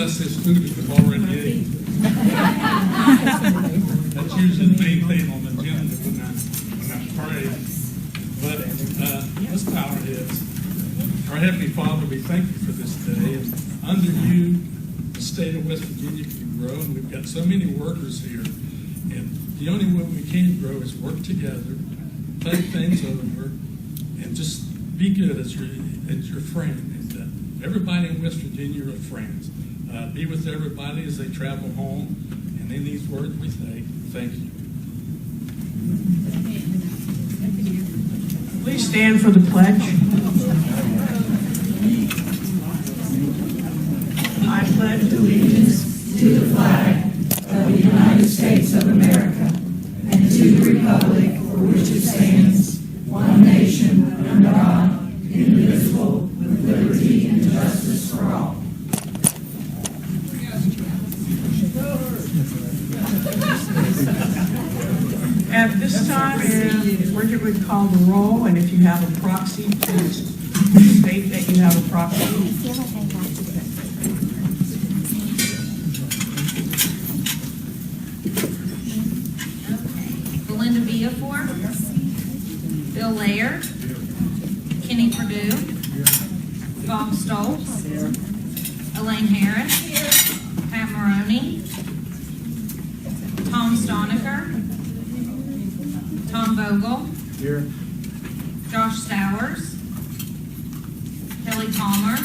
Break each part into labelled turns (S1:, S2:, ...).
S1: unless there's food that we've already eaten. That's usually the main thing on the agenda when I pray. But let's bow our heads. Our Heavenly Father, we thank you for this day. And under you, the state of West Virginia can grow, and we've got so many workers here. And the only way we can grow is work together, think things over, and just be good as your friend. And everybody in West Virginia are friends. Be with everybody as they travel home. And in these words we say, thank you.
S2: Please stand for the pledge. I pledge
S3: allegiance to the flag of the United States of America and to the republic for which it stands, one nation, under God, indivisible, with liberty and justice for all.
S2: At this time, Bridget would call the roll, and if you have a proxy, please state that you have a proxy.
S4: Belinda Viafor, Bill Laird, Kenny Perdue, Bob Stoltz, Elaine Harris, Pat Maroney, Tom Stoniker, Tom Vogel,
S1: Here.
S4: Josh Stowers, Kelly Palmer,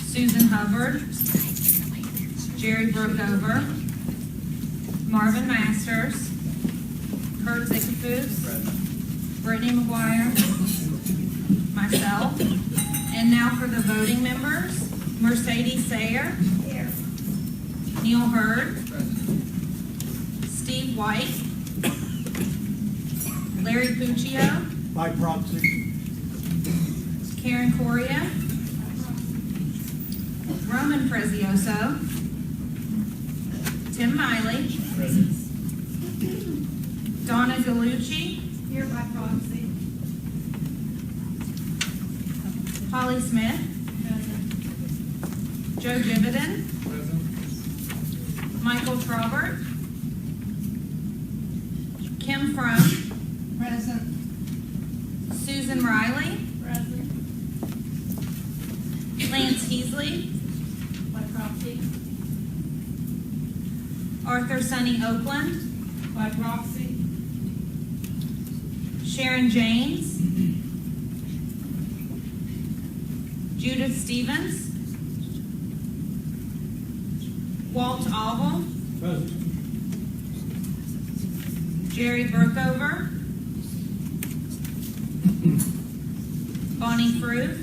S4: Susan Hubbard, Jerry Brookover, Marvin Masters, Kurt Zickafus, Brittany McGuire, myself, and now for the voting members, Mercedes Sayer, Neil Hurd, Steve White, Larry Puccio,
S5: by proxy.
S4: Karen Correa, Roman Prezioso, Tim Miley, Donna Gallucci, here by proxy, Holly Smith, Joe Jividen, Michael Traubert, Kim Frum, present, Susan Riley, present, Lance Heasley, by proxy, Arthur Sonny Oakland, by proxy, Sharon James, Judith Stevens, Walt Alvel,
S5: Present.
S4: Jerry Brookover, Bonnie Fruth,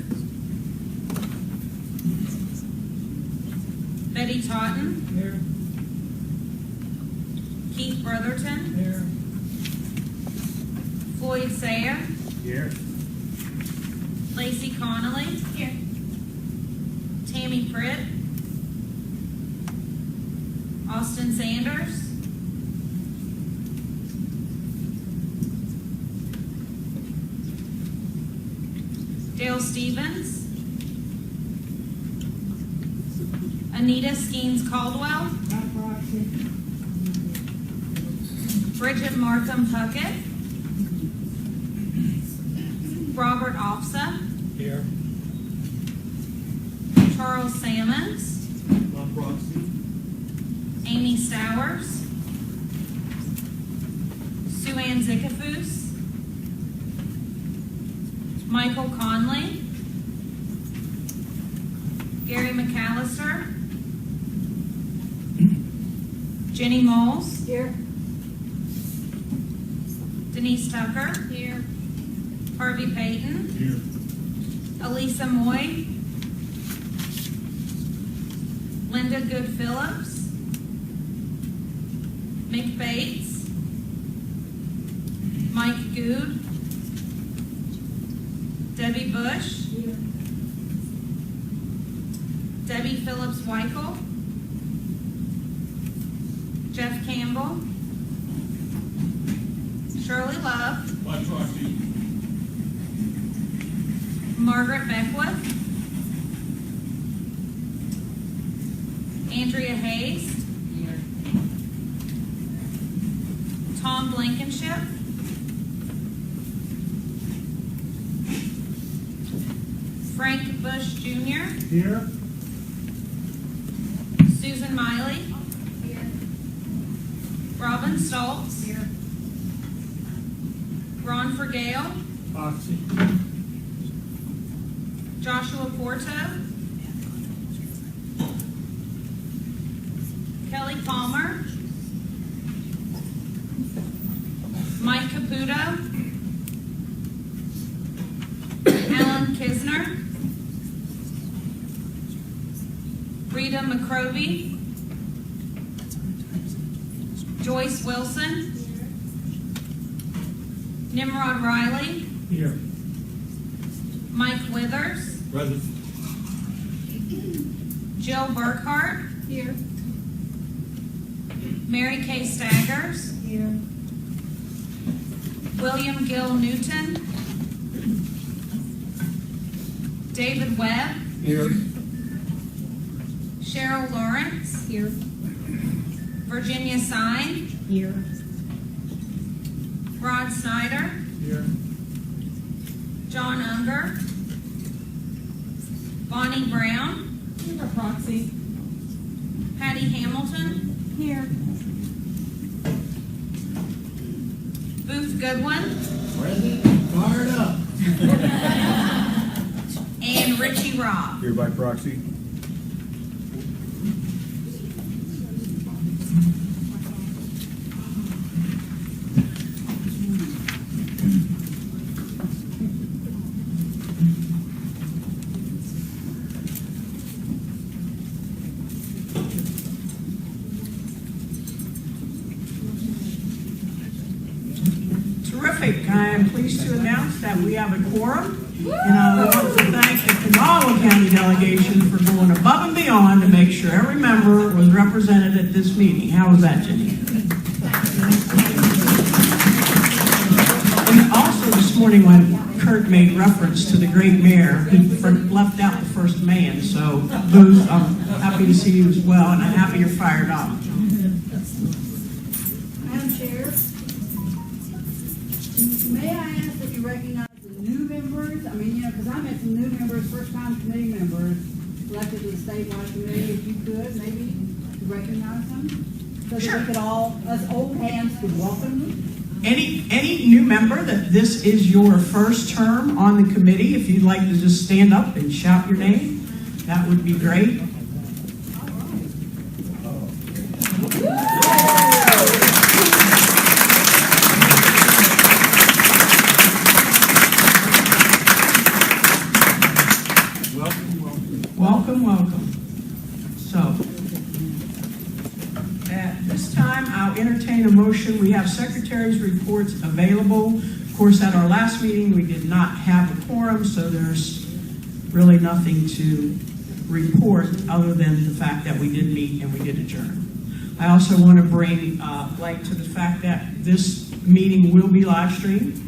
S4: Betty Totten,
S5: Here.
S4: Keith Brotherton,
S5: Here.
S4: Floyd Sayer,
S5: Here.
S4: Lacey Connolly, here, Tammy Pritt, Austin Sanders, Dale Stevens, Anita Skeens Caldwell, Bridget Markham Puckett, Robert Ofsa,
S5: Here.
S4: Charles Sammons,
S5: By proxy.
S4: Amy Stowers, Sue Ann Zickafus, Michael Conley, Gary McAllister, Jenny Moles,
S3: Here.
S4: Denise Tucker, here, Harvey Payton,
S5: Here.
S4: Elisa Moy, Linda Good Phillips, Mick Bates, Mike Good, Debbie Bush, Debbie Phillips Weichel, Jeff Campbell, Shirley Love,
S5: By proxy.
S4: Margaret Beckwith, Andrea Hayes. Tom Blankenship. Frank Bush Jr.
S5: Here.
S4: Susan Miley. Robin Stoltz.
S2: Here.
S4: Ron Forgale.
S5: Proxy.
S4: Joshua Porto. Kelly Palmer. Mike Caputo. Alan Kisner. Rita McCrovey. Joyce Wilson. Nimrod Riley.
S5: Here.
S4: Mike Withers.
S5: Present.
S4: Jill Burkhart.
S3: Here.
S4: Mary Kay Staggers.
S3: Here.
S4: William Gill Newton. David Webb.
S5: Here.
S4: Cheryl Lawrence.
S3: Here.
S4: Virginia Sine.
S3: Here.
S4: Rod Snyder.
S5: Here.
S4: John Unger. Bonnie Brown.
S3: Here's our proxy.
S4: Patty Hamilton.
S3: Here.
S4: Booth Goodwin.
S5: Present. Fired up.
S4: And Richie Robb.
S5: Here by proxy.
S2: Terrific. I am pleased to announce that we have a quorum. And I want to thank the Kanawha County delegation for going above and beyond to make sure every member was represented at this meeting. How was that, Jenny? And also this morning when Kurt made reference to the great mayor, he left out the first man. So, Booth, I'm happy to see you as well, and I'm happy you're fired up.
S6: Madam Chair, may I ask that you recognize the new members? I mean, because I met some new members, first-time committee members elected to the statewide committee. If you could, maybe recognize them so that
S2: Sure.
S6: we could all, us old hands, could welcome them.
S2: Any new member that this is your first term on the committee, if you'd like to just stand up and shout your name, that would be great. Welcome, welcome. So, at this time, I'll entertain a motion. We have secretary's reports available. Of course, at our last meeting, we did not have a quorum, so there's really nothing to report other than the fact that we did meet and we did adjourn. I also want to bring light to the fact that this meeting will be live streamed.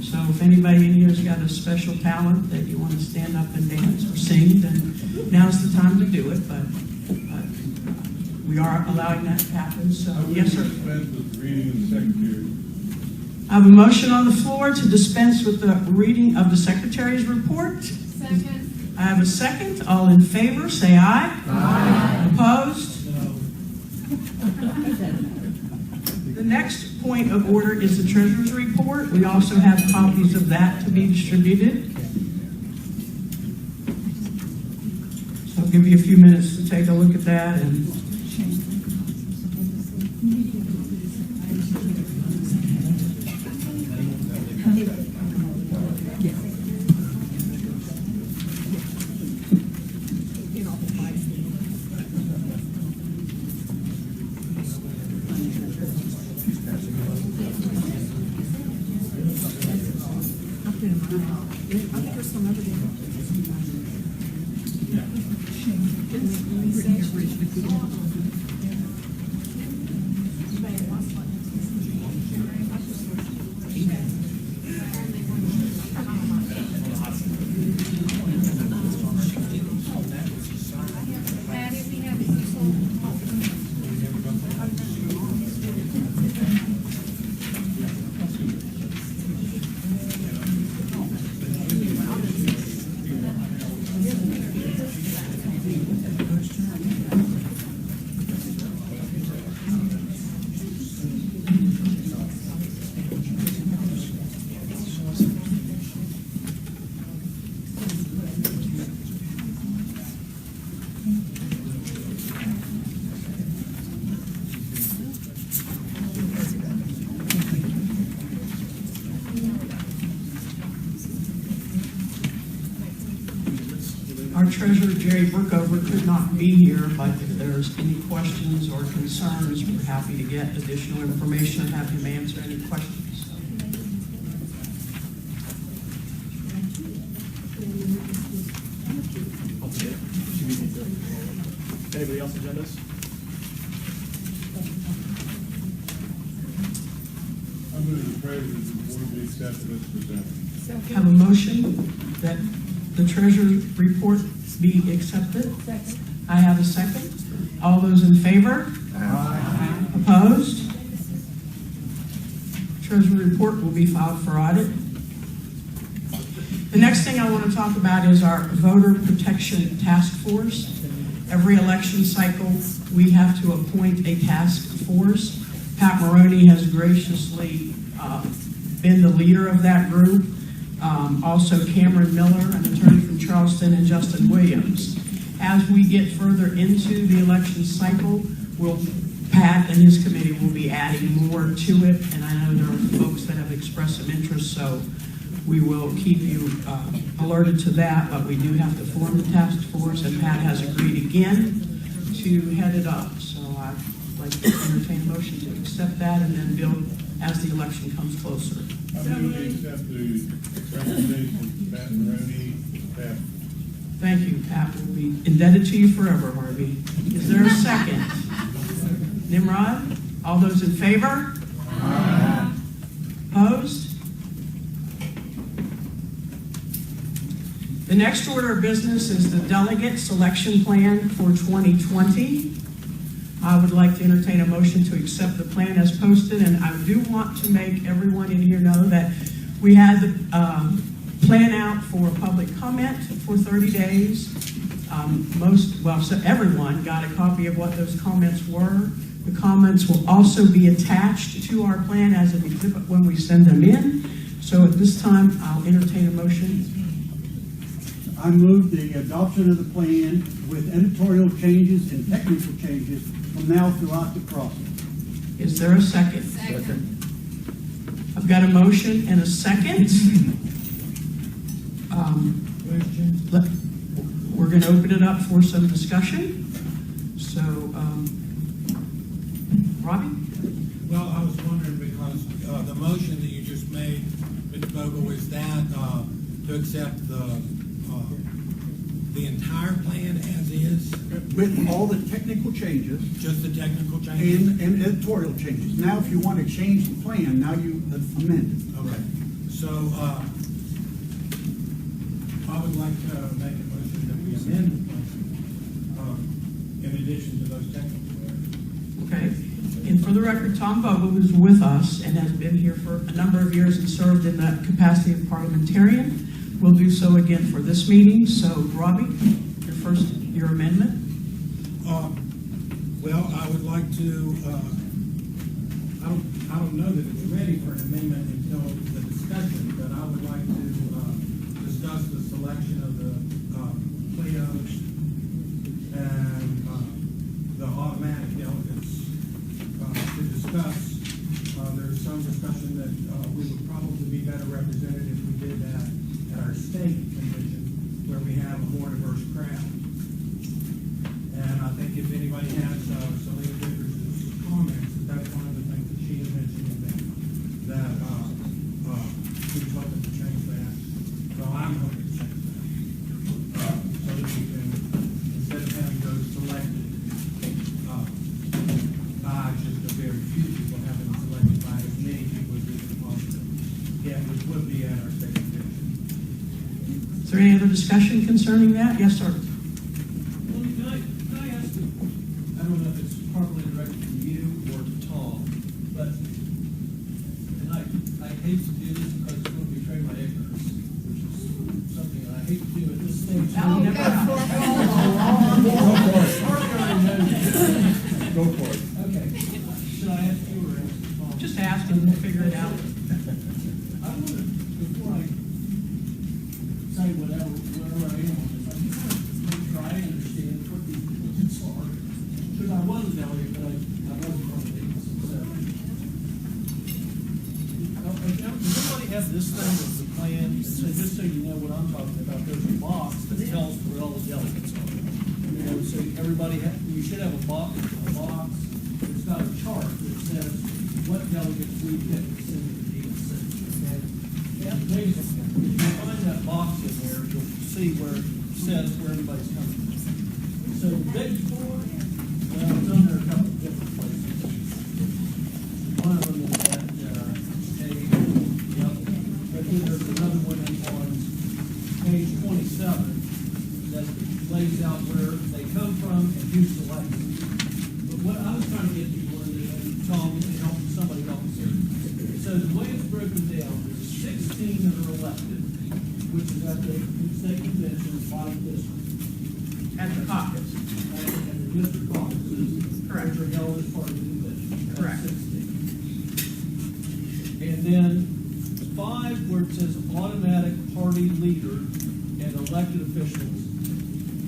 S2: So if anybody in here has got a special talent that you want to stand up and dance or sing, then now's the time to do it. But we are allowing that to happen. So, yes, sir.
S5: Dispense with reading of the secretary.
S2: I have a motion on the floor to dispense with the reading of the secretary's report.
S4: Second.
S2: I have a second. All in favor, say aye. Aye. Opposed? The next point of order is the treasurer's report. We also have copies of that to be distributed. So I'll give you a few minutes to take a look at that. And
S4: Patty, we have
S2: Our treasurer, Jerry Brookover, could not be here, but if there's any questions or concerns, we're happy to get additional information and have him answer any questions.
S7: Anybody else agendas?
S5: I move the treasurer's report be accepted as presented.
S2: Have a motion that the treasurer's report be accepted. I have a second. All those in favor? Opposed? Treasury report will be filed for audit. The next thing I want to talk about is our voter protection task force. Every election cycle, we have to appoint a task force. Pat Maroney has graciously been the leader of that group. Also Cameron Miller, an attorney from Charleston, and Justin Williams. As we get further into the election cycle, Pat and his committee will be adding more to it, and I know there are folks that have expressed some interest, so we will keep you alerted to that, but we do have to form the task force, and Pat has agreed again to head it up. So I'd like to entertain a motion to accept that and then build as the election comes closer.
S5: I move we accept the recommendation of Pat Maroney, Pat.
S2: Thank you, Pat. We'll be indebted to you forever, Harvey. Is there a second? Nimrod? All those in favor? Opposed? The next order of business is the delegate selection plan for 2020. I would like to entertain a motion to accept the plan as posted, and I do want to make everyone in here know that we had the plan out for public comment for 30 days. So everyone got a copy of what those comments were. The comments will also be attached to our plan as an exhibit when we send them in. So at this time, I'll entertain a motion.
S8: I move the adoption of the plan with editorial changes and technical changes from now throughout the process.
S2: Is there a second?
S4: Second.
S2: I've got a motion and a second. We're going to open it up for some discussion. So, Robbie?
S9: Well, I was wondering because the motion that you just made, Mr. Vogel, is that to accept the entire plan as is?
S8: With all the technical changes
S9: Just the technical changes?
S8: and editorial changes. Now, if you want to change the plan, now you amend it.
S9: Okay. So I would like to make a motion that we amend the plan in addition to those technical errors.
S2: Okay. And for the record, Tom Vogel, who's with us and has been here for a number of years and served in the capacity of parliamentarian, will do so again for this meeting. So, Robbie, your amendment?
S9: Well, I would like to, I don't know that it's ready for an amendment until the discussion, but I would like to discuss the selection of the PLEOs and the automatic delegates to discuss. There's some discussion that we would probably be better represented if we did that at our state convention, where we have a more diverse crowd. And I think if anybody has Selena Vickers' comments, that's one of the things that she had mentioned that she was hoping to change that. So I'm hoping to change that. So that we can, instead of having those selected by just a very few people, have them selected by as many people as we can possibly get, which would be at our state convention.
S2: Is there any other discussion concerning that? Yes, sir.
S10: Can I ask you, I don't know if it's properly directed to you or to Tom, but, and I hate to do this because it's going to betray my ignorance, which is something I hate to do at this stage.
S5: Go for it.
S10: Okay, should I ask you or ask Tom?
S2: Just ask and we'll figure it out.
S10: I want to, before I say whatever I am on this, I just want to make sure I understand what these delegates are. Because I was a delegate, but I wasn't on these. So, does anybody have this thing with the plan, so just so you know what I'm talking about, there's a box that tells where all the delegates are. You know, so everybody, you should have a box that's got a chart that says what delegates we pick to send to the DEC. And please, if you find that box in there, you'll see where it says where everybody's coming from. So the big four, well, it's on there a couple of different places. One of them is at, but then there's another one on page 27 that lays out where they come from and who's selected. But what I was trying to get people in, Tom, and somebody else here. So the way it's broken down, there's 16 that are elected, which is at the state convention by district.
S2: At the caucus.
S10: And the district caucuses,
S2: Correct.
S10: which are held as part of the convention. That's
S2: Correct.
S10: 16. And then 5, where it says automatic party leader and elected officials,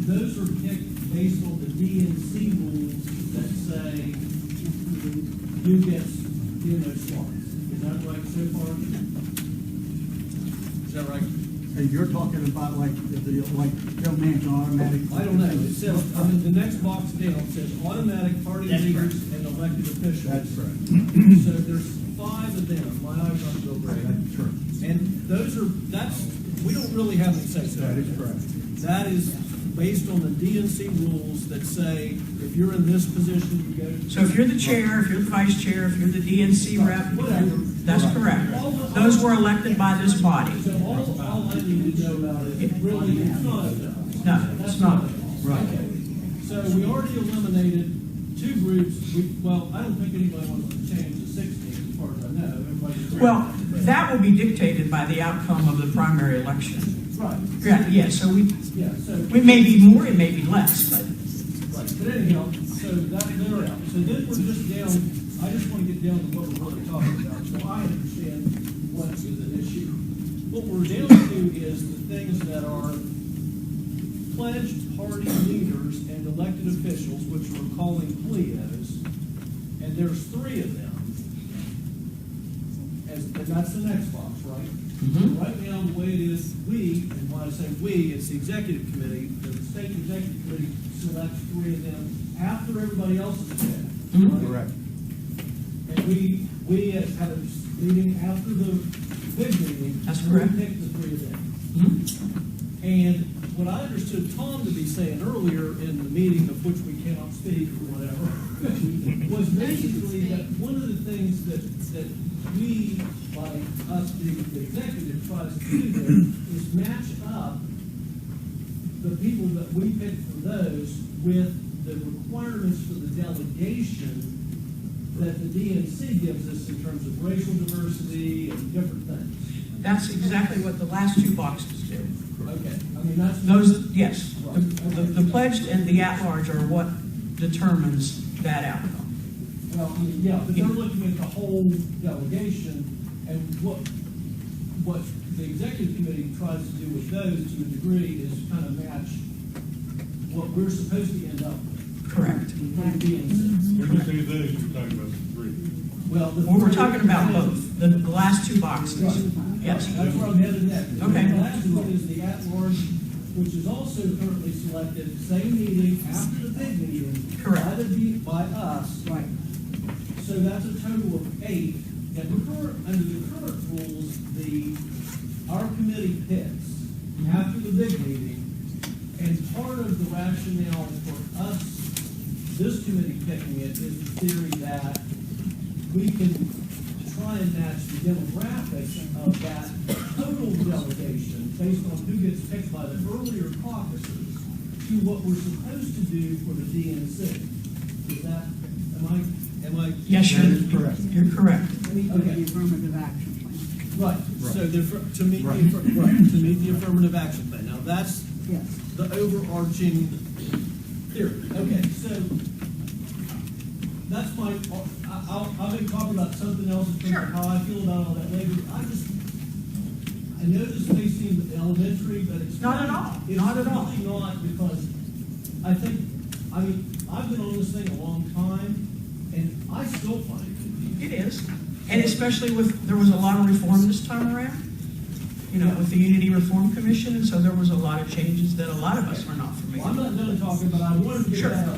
S10: those are picked based on the DNC rules that say who gets those slots. Is that right so far? Is that right?
S8: And you're talking about like Joe Manchin automatic.
S10: I don't know. It says, I mean, the next box down says automatic party leaders and elected officials.
S8: That's correct.
S10: So there's 5 of them. My eyes aren't real great.
S8: That's true.
S10: And we don't really have any say so.
S8: That is correct.
S10: That is based on the DNC rules that say if you're in this position, you go.
S2: So if you're the chair, if you're the vice chair, if you're the DNC rep,
S10: Whatever.
S2: that's correct. Those were elected by this body.
S10: So all I need to know about it really is not enough.
S2: No, it's not.
S8: Right.
S10: Okay. So we already eliminated 2 groups. Well, I don't think anybody wants to change the 16 as far as I know. Everybody's
S2: Well, that will be dictated by the outcome of the primary election.
S10: right.
S2: Yeah, so
S10: Yeah. So
S2: we may be more, it may be less, but
S10: right. But anyhow, so they're out. So then we're just down. I just want to get down to what we're really talking about, so I understand what is an issue. What we're down to is the things that are pledged party leaders and elected officials, which we're calling PLEOs, and there's 3 of them. And that's the next box, right?
S2: Mhm.
S10: Right now, the way it is, and when I say we, it's the executive committee. The state executive committee selects 3 of them after everybody else is picked.
S2: Mhm.
S10: right?
S8: Correct.
S10: And we had a meeting after the big meeting.
S2: That's correct.
S10: We picked the 3 of them.
S2: Mhm.
S10: And what I understood Tom to be saying earlier in the meeting, of which we cannot speak or whatever, was basically that one of the things that we, like us being the executive, tries to do there is match up the people that we pick for those with the requirements for the delegation that the DNC gives us in terms of racial diversity and different things.
S2: that's exactly what the last 2 boxes do.
S10: Okay, I mean, that's.
S2: Those, yes, the pledged and the at-large are what determines that outcome.
S10: Well, I mean, yeah, but they're looking at the whole delegation, and what the executive committee tries to do with those to a degree is kind of match what we're supposed to end up with.
S2: Correct.
S5: When you say those, you're talking about the 3.
S10: Well,
S2: Well, we're talking about both, the last 2 boxes. Yes.
S10: That's where I'm headed next.
S2: Okay.
S10: The last one is the at-large, which is also currently selected, same meeting, after the big meeting.
S2: Correct.
S10: By us.
S2: Right.
S10: So that's a total of 8. And under the current rules, our committee picks after the big meeting, and part of the rationale for us, this committee picking it, is the theory that we can try and match the demographics of that total delegation based on who gets picked by the earlier caucuses to what we're supposed to do for the DNC. Is that, am I?
S2: Yes,
S8: That is correct.
S2: you're correct.
S6: The affirmative action plan.
S10: Right, so to meet the affirmative action plan. Now, that's
S6: Yes.
S10: the overarching theory. Okay, so that's I may talk about something else in terms of how I feel about all that later. I know this may seem elementary, but it's
S2: Not at all.
S10: It's
S2: Not at all.
S10: really not, because I've been on this thing a long time, and I still find it confusing.
S2: It is. And especially there was a lot of reform this time around, with the Unity Reform Commission, and so there was a lot of changes that a lot of us are not
S10: Well, I'm
S2: familiar
S10: not done talking, but I wanted to get
S2: Sure.
S10: that out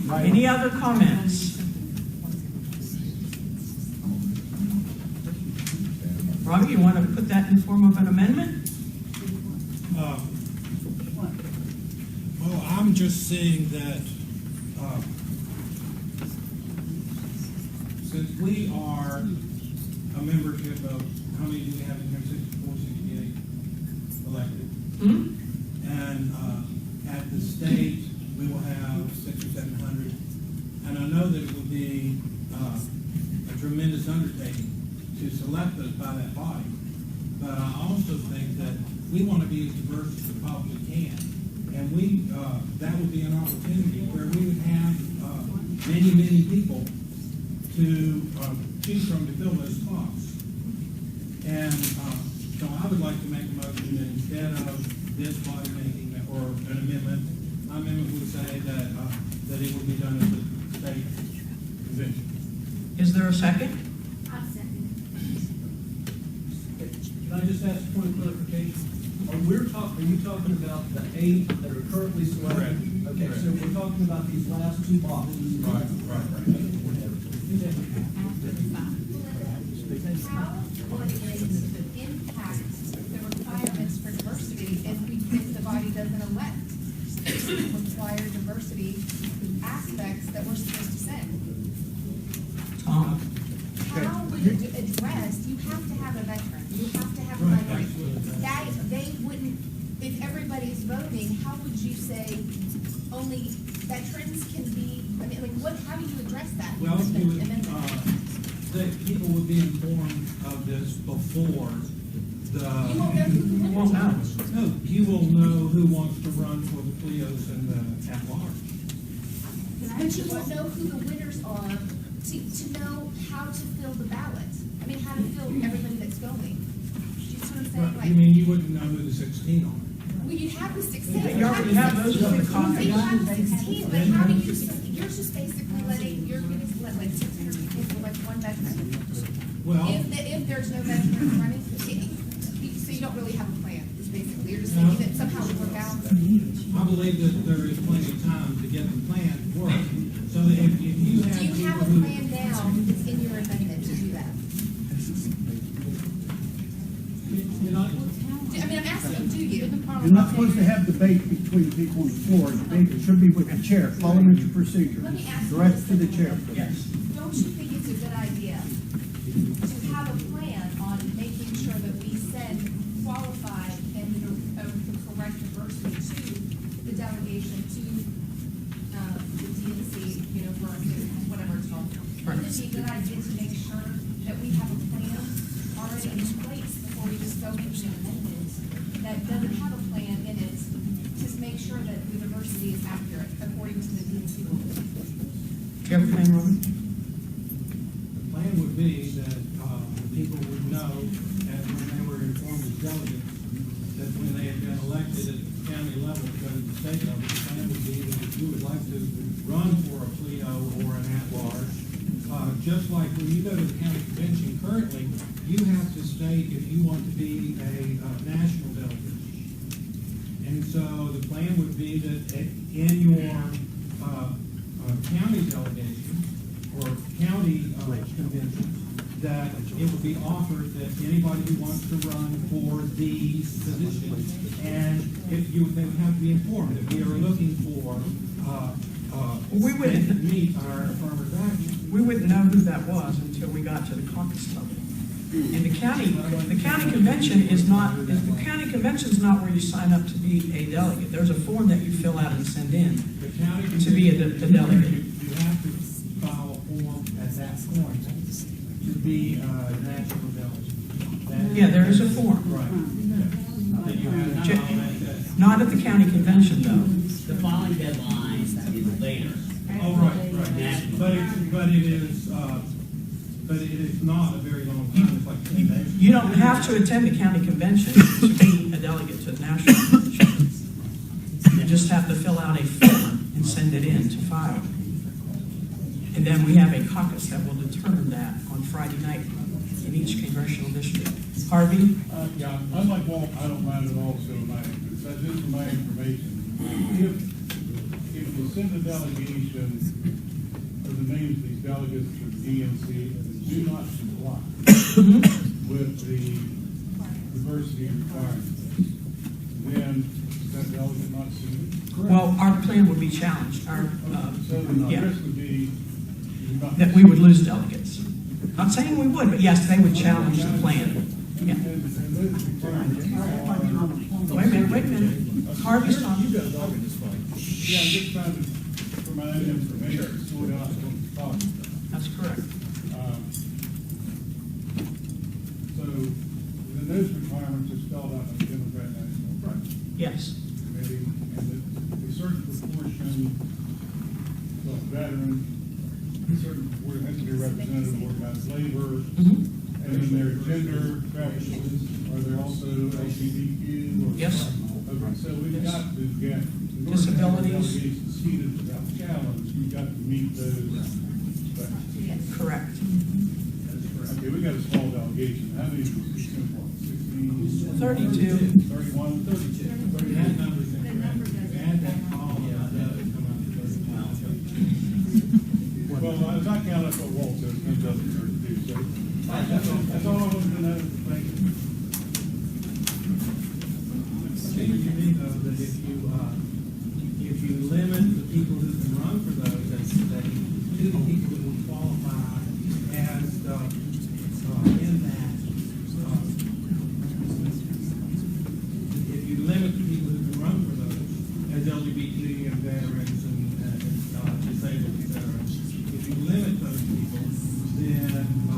S10: there.
S2: Any other comments? Robbie, you want to put that in form of an amendment?
S9: Well, I'm just saying that, since we are a membership of, how many do we have in here, 64, 68 elected?
S2: Hmm?
S9: And at the state, we will have 600 or 700. And I know that it would be a tremendous undertaking to select us by that body. But I also think that we want to be as diverse as we possibly can. And that would be an opportunity where we would have many, many people to choose from to fill those spots. And so I would like to make a motion that instead of this body making or an amendment, my amendment would say that it would be done at the state convention.
S2: Is there a second?
S6: I'll second.
S10: Can I just ask a point of clarification? Are you talking about the 8 that are currently selected?
S9: Correct.
S10: Okay, so we're talking about these last 2 boxes.
S9: Right.
S11: How would it impact the requirements for diversity if the body doesn't elect to require diversity aspects that we're supposed to send?
S2: Tom?
S11: How would it address, you have to have a veteran, you have to have a minority. They wouldn't, if everybody's voting, how would you say only veterans can be, how do you address that?
S9: Well,
S11: with the
S9: you would,
S11: amendment?
S9: that people would be informed of this before
S11: You won't know who the
S2: You
S11: winners
S2: won't
S11: are.
S2: know.
S9: No, you will know who wants to run for the PLEOs and the at-large.
S11: But you won't know who the winners are to know how to fill the ballot. I mean, how to fill everybody that's going. Do you see what I'm saying?
S9: You mean you wouldn't know who the 16 are?
S11: Well, you have the 16.
S2: You already have those with the
S11: So
S2: caucus.
S11: you have the 16, but how do you, you're just basically you're going to let like 600 people select one veteran.
S9: Well,
S11: If there's no veterans running, so you don't really have a plan, is basically, you're just thinking that somehow it will work out.
S9: I believe that there is plenty of time to get the plan to work. So that if you have
S11: Do you have a
S9: people who...
S11: plan now that's in your amendment to do that?
S10: You're not,
S11: I mean, I'm asking, do you?
S8: You're not supposed to have debate between people on the floor. Debate should be with the chair, parliamentary procedure.
S11: Let me ask you
S8: Direct to the
S11: this.
S8: chair.
S2: Yes.
S11: Don't you think it's a good idea to have a plan on making sure that we send qualified and the correct diversity to the delegation, to the DEC, for whatever it's called? Wouldn't it be a good idea to make sure that we have a plan already in place before we just go into an amendment that doesn't have a plan in it, to make sure that the diversity is accurate according to the DEC rules?
S2: Do you have a plan, Robin?
S9: The plan would be that people would know, as when they were informed as delegates, that when they had been elected at the county level, to go to the state level, the plan would be that if you would like to run for a PLEO or an at-large, just like when you go to the county convention currently, you have to state if you want to be a national delegate. And so the plan would be that in your county delegation or county convention, that it would be offered that anybody who wants to run for these positions, and if you, they would have to be informed that we are looking for
S2: We wouldn't-
S9: that meet our affirmative action.
S2: We wouldn't know who that was until we got to the caucus level. And the county convention is not where you sign up to be a delegate. There's a form that you fill out and send in
S9: The county
S2: to be a delegate.
S9: You have to file a form at that point to be a national delegate.
S2: Yeah, there is a form.
S9: Right. That you have to file that day.
S2: Not at the county convention, though.
S12: The filing deadline is later.
S9: Oh, right. But it is not a very long time, it's like 10 days.
S2: You don't have to attend the county convention to be a delegate to the national convention. You just have to fill out a form and send it in to file. And then we have a caucus that will determine that on Friday night in each congressional district. Harvey?
S5: Yeah, unlike Walt, I don't mind at all show my interest. That's just for my information. If you send a delegation of the names of these delegates to the DNC and do not comply with the diversity requirements, then that delegate not suited.
S2: Well, our plan would be challenged.
S5: So the
S2: Yeah.
S5: risk would be
S2: That we would lose delegates. Not saying we would, but yes, they would challenge the plan. Yeah. Wait a minute. Harvey's talking.
S5: Yeah, I'm just trying to, for my own information, sort out what I'm talking about.
S2: That's correct.
S5: So, then those requirements are spelled out in the Democrat National Front
S2: Yes.
S5: Committee, and a certain proportion, well, veteran, a certain proportion has to be representative of organized labor,
S2: Mm-hmm.
S5: and then their gender preferences, are there also LGBTQ? Or
S2: Yes.
S5: Okay, so we've got to get, in order to have
S2: Disabilities.
S5: delegations seated without challenge, we've got to meet those specs.
S2: Correct.
S5: Okay, we got a small delegation. How many? 16?
S2: 32.
S5: 31? 32.
S9: That number's incorrect. Add that column, that would come out to 32.
S5: Well, as I count up what Walt says, it comes up to 32. So that's all I wanted to know. Thank you.
S9: Seems to me though that if you limit the people who can run for those, that to the people who will qualify as in that, if you limit the people who can run for those as LGBT and veterans and disabled veterans, if you limit those people, then I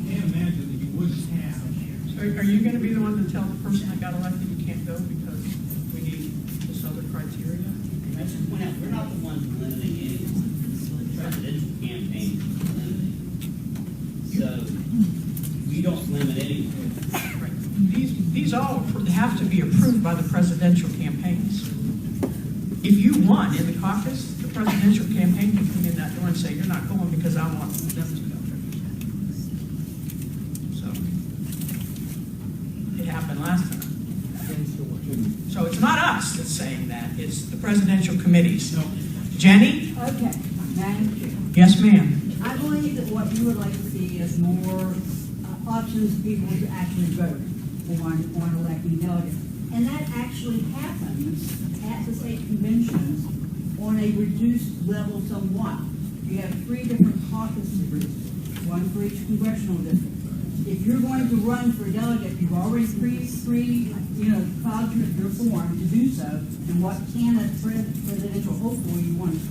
S9: can't imagine that you wouldn't have.
S2: Are you going to be the one to tell the person that got elected you can't go because we need this other criteria?
S12: I should point out, we're not the ones limiting anyone. The presidential campaign is limiting. So, we don't limit anyone.
S2: These all have to be approved by the presidential campaigns. If you won in the caucus, the presidential campaign can come in that door and say, you're not going because I want them to go. So, it happened last time. So it's not us that's saying that, it's the presidential committees. Jenny?
S6: Okay, Madam Chair.
S2: Yes, ma'am.
S6: I believe that what you would like to see is more options for people to actually vote on electing delegates. And that actually happens at the state conventions on a reduced level somewhat. You have 3 different caucus groups, one for each congressional district. If you're going to run for delegate, you've already filed your form to do so, and what candidate presidential hopeful you want to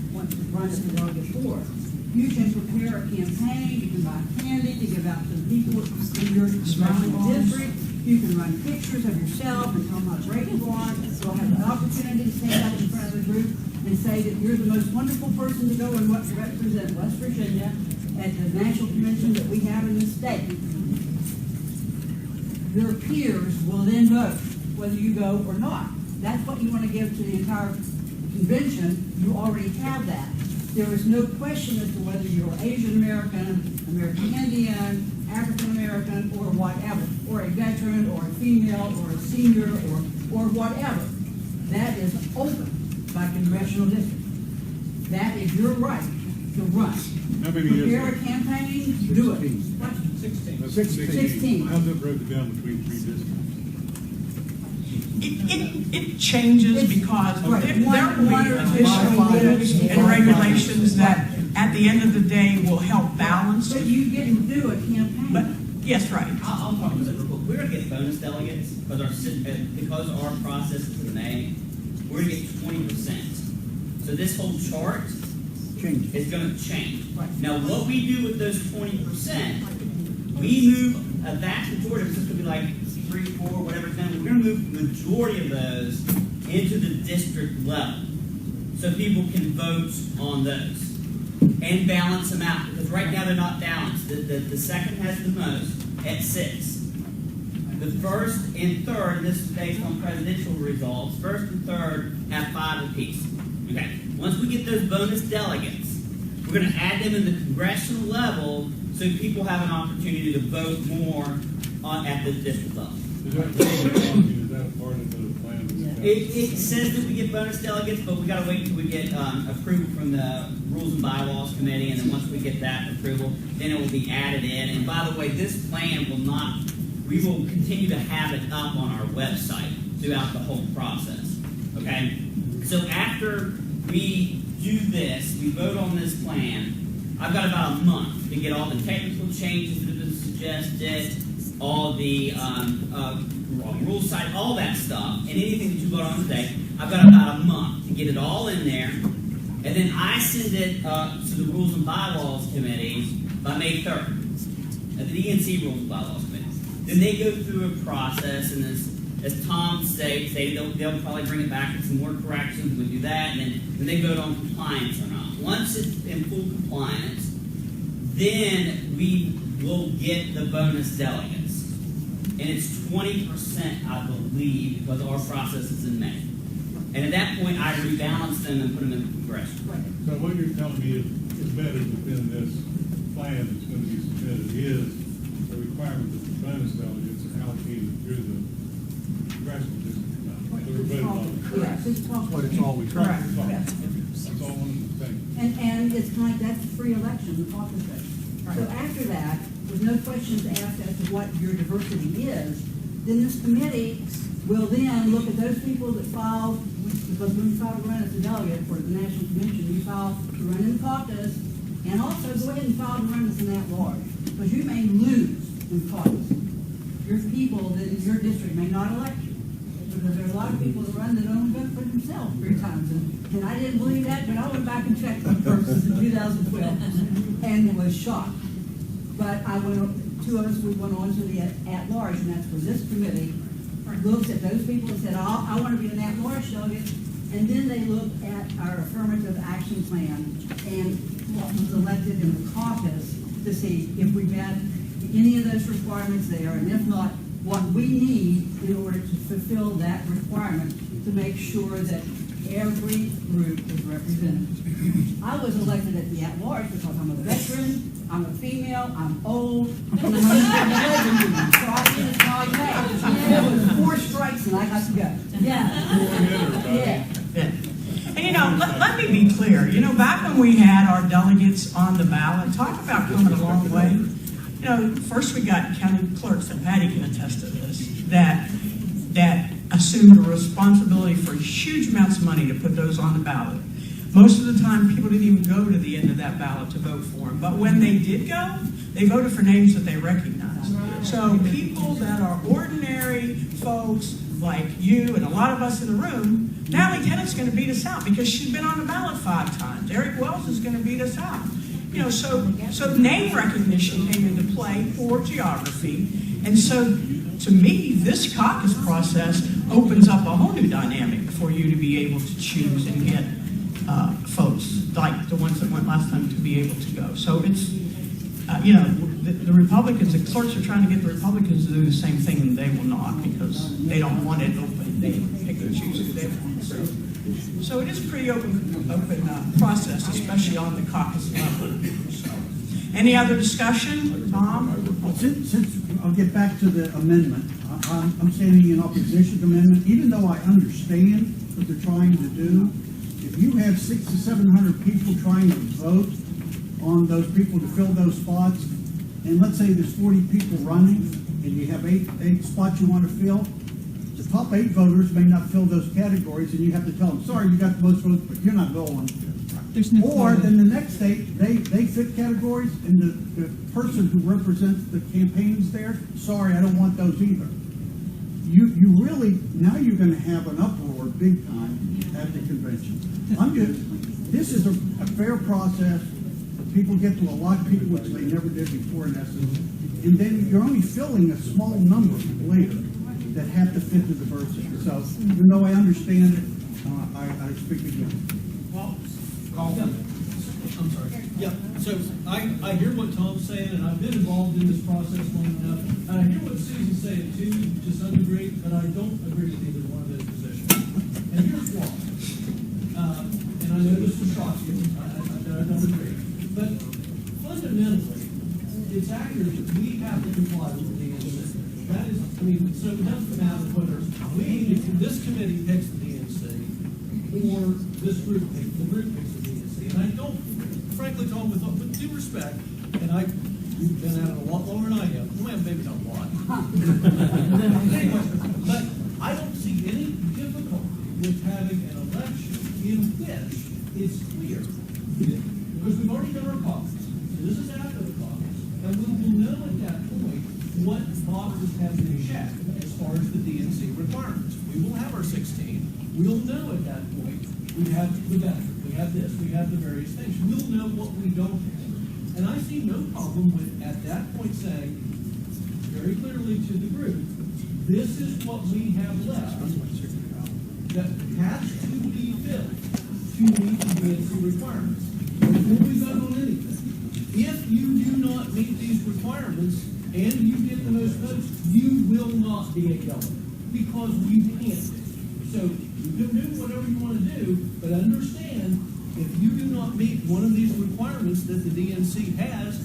S6: run as a delegate for. You can prepare a campaign, you can buy candy to give out to the people in your district, you can run pictures of yourself and tell them how great you are. You'll have the opportunity to stand up in front of the group and say that you're the most wonderful person to go and represent West Virginia at the national convention that we have in the state. Your peers will then vote whether you go or not. That's what you want to give to the entire convention. You already have that. There is no question as to whether you're Asian American, American Indian, African American, or whatever, or a veteran, or a female, or a senior, or whatever. That is open by congressional district. That is your right to run.
S5: How many years?
S6: Prepare a campaign, do it. What?
S5: 16.
S6: 16.
S5: How's it broken down between 3 districts?
S2: It changes because
S6: Right.
S2: there will be additional rules and regulations that at the end of the day will help balance
S6: So
S2: it.
S6: you get to do a campaign.
S2: But, yes, right.
S12: I'll talk about that real quick. We're gonna get bonus delegates because our process is in May. We're gonna get 20%. So this whole chart is gonna change.
S6: Right.
S12: Now, what we do with those 20%, we move a vast majority of this could be like 3, 4, whatever it's gonna be. We're gonna move the majority of those into the district level, so people can vote on those and balance them out. Because right now they're not balanced. The second has the most at 6. The first and third, and this is based on presidential results, first and third have 5 apiece. Okay. Once we get those bonus delegates, We're going to add them in the congressional level so people have an opportunity to vote more at the district level.
S5: Is that part of the plan?
S12: It says that we get bonus delegates, but we got to wait until we get approval from the Rules and Bylaws Committee, and then once we get that approval, then it will be added in. And by the way, this plan will not, we will continue to have it up on our website throughout the whole process. Okay? So after we do this, we vote on this plan, I've got about a month to get all the technical changes that have been suggested, all the rule side, all that stuff, and anything that you vote on today. I've got about a month to get it all in there, and then I send it to the Rules and Bylaws Committee by May 3rd, at the DNC Rules and Bylaws Committee. Then they go through a process, and as Tom states, they'll probably bring it back with some more corrections. We do that, and then they vote on compliance or not. Once it's in full compliance, then we will get the bonus delegates. And it's 20%, I believe, because our process is in May. And at that point, I rebalance them and put them in the congression.
S5: So what you're telling me is better within this plan that's going to be submitted is the requirement that the bonus delegates are allocated through the congressional district.
S6: Yes, it's called.
S5: But it's always.
S6: Correct.
S5: That's all one thing.
S6: And it's kind of, that's free election, the caucus vote. So after that, with no questions asked as to what your diversity is, then this committee will then look at those people that filed, because when you file to run as a delegate for the national convention, you file to run in the caucus, and also go ahead and file to run as an at-large, because you may lose in caucus. Your people that in your district may not elect you, because there are a lot of people that run that only vote for themselves 3 times. And I didn't believe that, but I went back and checked the purposes in 2012 and was shocked. But two of us, we went on to the at-large, and that's where this committee looks at those people and said, I want to be an at-large delegate, and then they look at our affirmative action plan and what was elected in the caucus to see if we met any of those requirements there, and if not, what we need in order to fulfill that requirement to make sure that every group is represented. I was elected at the at-large because I'm a veteran, I'm a female, I'm old, and I'm a so I did it all day. There was 4 strikes and I got to go. Yeah.
S2: And let me be clear. Back when we had our delegates on the ballot, talk about coming a long way. First we got county clerks, and Patty can attest to this, that assumed a responsibility for huge amounts of money to put those on the ballot. Most of the time, people didn't even go to the end of that ballot to vote for them. But when they did go, they voted for names that they recognized. So people that are ordinary folks like you and a lot of us in the room, Natalie Tennett's going to beat us out because she's been on the ballot 5 times. Eric Wells is going to beat us out. So name recognition came into play for geography. And so, to me, this caucus process opens up a whole new dynamic for you to be able to choose and get folks like the ones that went last time to be able to go. So it's, the Republicans, the clerks are trying to get the Republicans to do the same thing, and they will not because they don't want it open. They pick and choose who they want. So it is a pretty open process, especially on the caucus level. So, any other discussion, Tom?
S8: Since I'll get back to the amendment. I'm standing in opposition to the amendment, even though I understand what they're trying to do. If you have 600 to 700 people trying to vote on those people to fill those spots, and let's say there's 40 people running, and you have eight spots you want to fill, the top 8 voters may not fill those categories, and you have to tell them, sorry, you got the most votes, but you're not going. Or then the next state, they fit categories, and the person who represents the campaigns there, sorry, I don't want those either. You really, now you're going to have an uproar big time at the convention. This is a fair process. People get to elect people, which they never did before in essence. And then you're only filling a small number later that have to fit the diversity. So even though I understand it, I speak again.
S10: Well, I'm sorry. Yeah, so I hear what Tom's saying, and I've been involved in this process long enough. And I hear what Susan's saying too, to some degree, but I don't agree with either one of those positions. And here's why. And I know this will shock you. I don't agree. qualified with the DNC. That is, I mean, so it doesn't matter whether this committee picks the DNC or this group picks the DNC. And I don't, frankly, Tom, with due respect, and you've been at it a lot longer than I have. Well, maybe not a lot. Anyway, but I don't see any difficulty with having an election in which it's clear, because we've already done our caucus. So this is after the caucus, and we will know at that point what boxes have been checked as far as the DNC requirements. We will have our 16. We'll know at that point. We have the veteran, we have this, we have the various things. We'll know what we don't have. And I see no problem with, at that point, saying very clearly to the group, this is what we have left that has to be filled to meet the DNC requirements. Before we vote on anything, if you do not meet these requirements and you get the most votes, you will not be a delegate because you can't be. So you can do whatever you want to do, but understand, if you do not meet one of these requirements that the DNC has,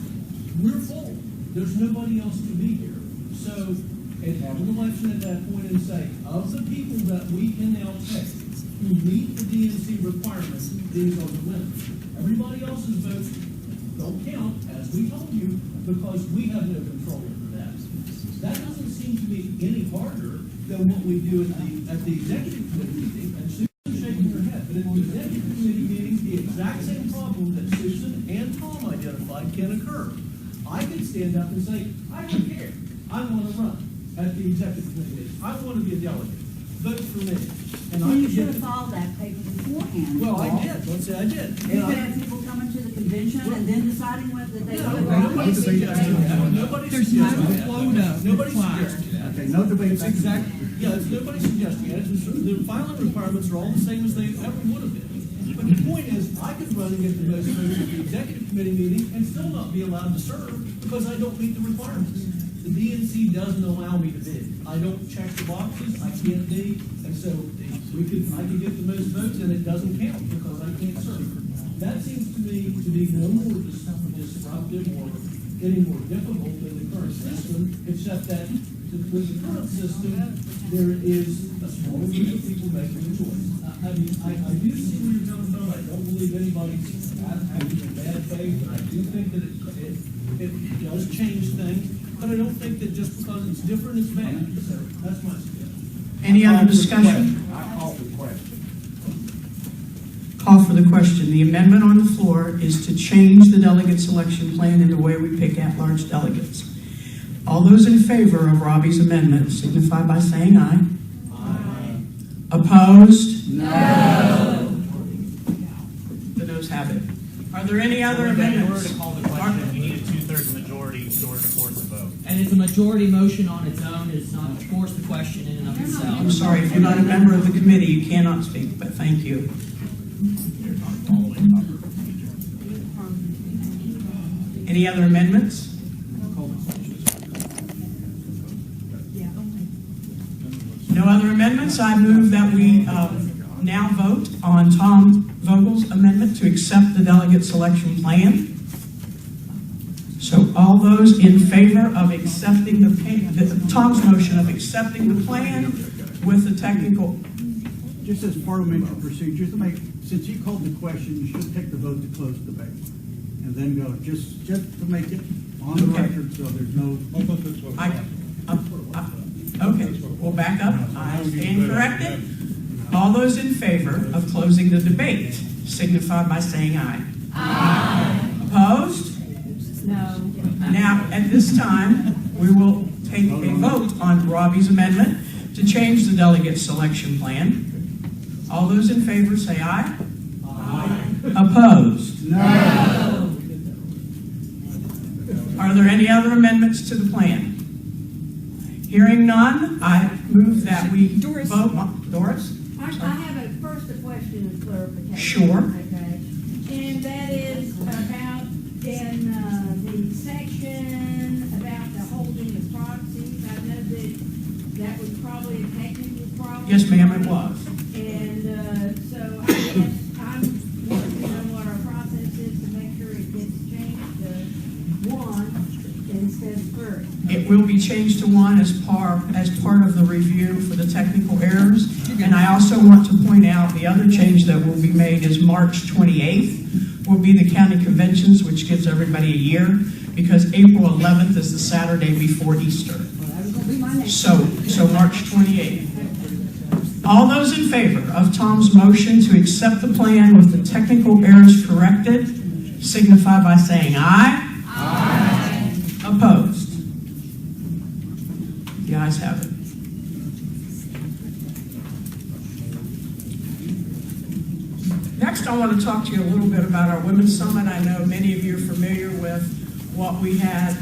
S10: we're full. There's nobody else to be here. So, and have an election at that point and say, of the people that we can now take who meet the DNC requirements, these are the winners. Everybody else's votes don't count, as we told you, because we have no control over that. That doesn't seem to be any harder than what we do at the executive committee meeting, and Susan's shaking her head, but at the executive committee meeting, the exact same problem that Susan and Tom identified can occur. I could stand up and say, I don't care. I want to run at the executive committee meeting. I want to be a delegate. Vote for me. And
S6: Well, you
S10: could
S6: should
S10: get
S6: have followed that paper beforehand.
S10: Well, I did. Let's say I did.
S6: You could have people coming to the convention and then deciding whether they
S10: No,
S6: would
S10: nobody suggested that. Nobody suggested that. Nobody suggested that.
S8: Okay, no debate.
S10: It's exactly, yeah, it's nobody suggesting it. It's just, the filing requirements are all the same as they ever would have been. But the point is, I could run and get the most votes at the executive committee meeting and still not be allowed to serve because I don't meet the requirements. The DNC doesn't allow me to bid. I don't check the boxes, I can't be, and so I could get the most votes and it doesn't count because I can't serve. That seems to me to be no more disruptive or any more difficult than the current system, except that with the current system, there is a small group of people making the choice. I mean, I do see where you're coming from. I don't believe anybody's acting in bad faith, and I do think that it does change things, but I don't think that just because it's different, it's bad. So that's my suggestion.
S2: Any other discussion?
S8: I call for the question.
S2: Call for the question. The amendment on the floor is to change the delegate selection plan in the way we pick at-large delegates. All those in favor of Robbie's amendment signify by saying aye. Aye. Opposed?
S3: No.
S2: The noes have it. Are there any other
S7: In order
S2: amendments?
S7: to call the question, you need a 2/3 majority in order to force a vote.
S13: And it's a majority motion on its own. It's not to force the question in and of itself.
S2: I'm sorry, if you're not a member of the committee, you cannot speak, but thank you. Any other amendments? No other amendments? I move that we now vote on Tom Vogel's amendment to accept the delegate selection plan. So all those in favor of accepting Tom's motion of accepting the plan with the technical...
S8: Just as parliamentary procedures, since you called the question, you should take the vote to close the debate. And then go, just to make it on the record, so there's no...
S2: Okay, we'll back up. I stand corrected. All those in favor of closing the debate signify by saying aye.
S3: Aye.
S2: Opposed?
S6: No.
S2: Now, at this time, we will take a vote on Robbie's amendment to change the delegate selection plan. All those in favor say aye.
S8: Aye.
S2: Opposed?
S3: No.
S2: Are there any other amendments to the plan? Hearing none, I move that we vote on... Doris?
S6: I have first a question of clarification.
S2: Sure.
S6: Okay. And that is about in the section about the holding of proxies. I know that was probably a technical problem.
S2: Yes, ma'am, it was.
S6: And so I guess I'm working on what our process is to make sure it gets changed to 1 instead of 3.
S2: It will be be changed to 1 as part of the review for the technical errors. And I also want to point out the other change that will be made is March 28th will be the county conventions, which gives everybody a year, because April 11th is the Saturday before Easter. So March 28th. All those in favor of Tom's motion to accept the plan with the technical errors corrected, signify by saying aye. Aye. Opposed? The ayes have it. Next, I want to talk to you a little bit about our Women's Summit. I know many of you are familiar with what we had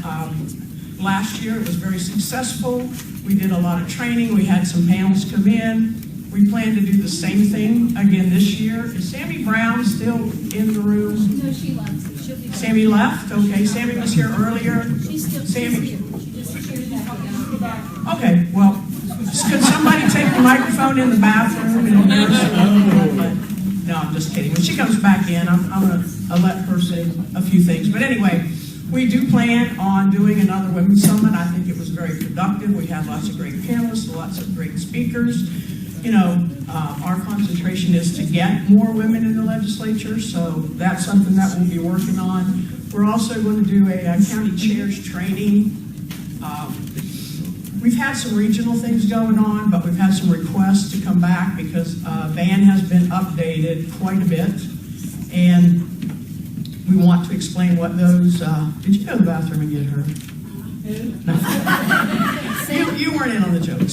S2: last year. It was very successful. We did a lot of training. We had some panels come in. We plan to do the same thing again this year. Is Sammy Brown still in the room?
S11: No, she left. She'll be back.
S2: Sammy left? Okay, Sammy was here earlier.
S11: She's still
S2: Sammy.
S11: here. She just cheered back.
S2: Okay, well, could somebody take the microphone in the bathroom? No, I'm just kidding. When she comes back in, I'm going to let her say a few things. But anyway, we do plan on doing another Women's Summit. I think it was very productive. We had lots of great panelists, lots of great speakers. You know, our concentration is to get more women in the legislature, so that's something that we'll be working on. We're also going to do a county chairs training. We've had some regional things going on, but we've had some requests to come back because VAN has been updated quite a bit, and we want to explain what those. Did you go to the bathroom and get her? No. you weren't in on the joke.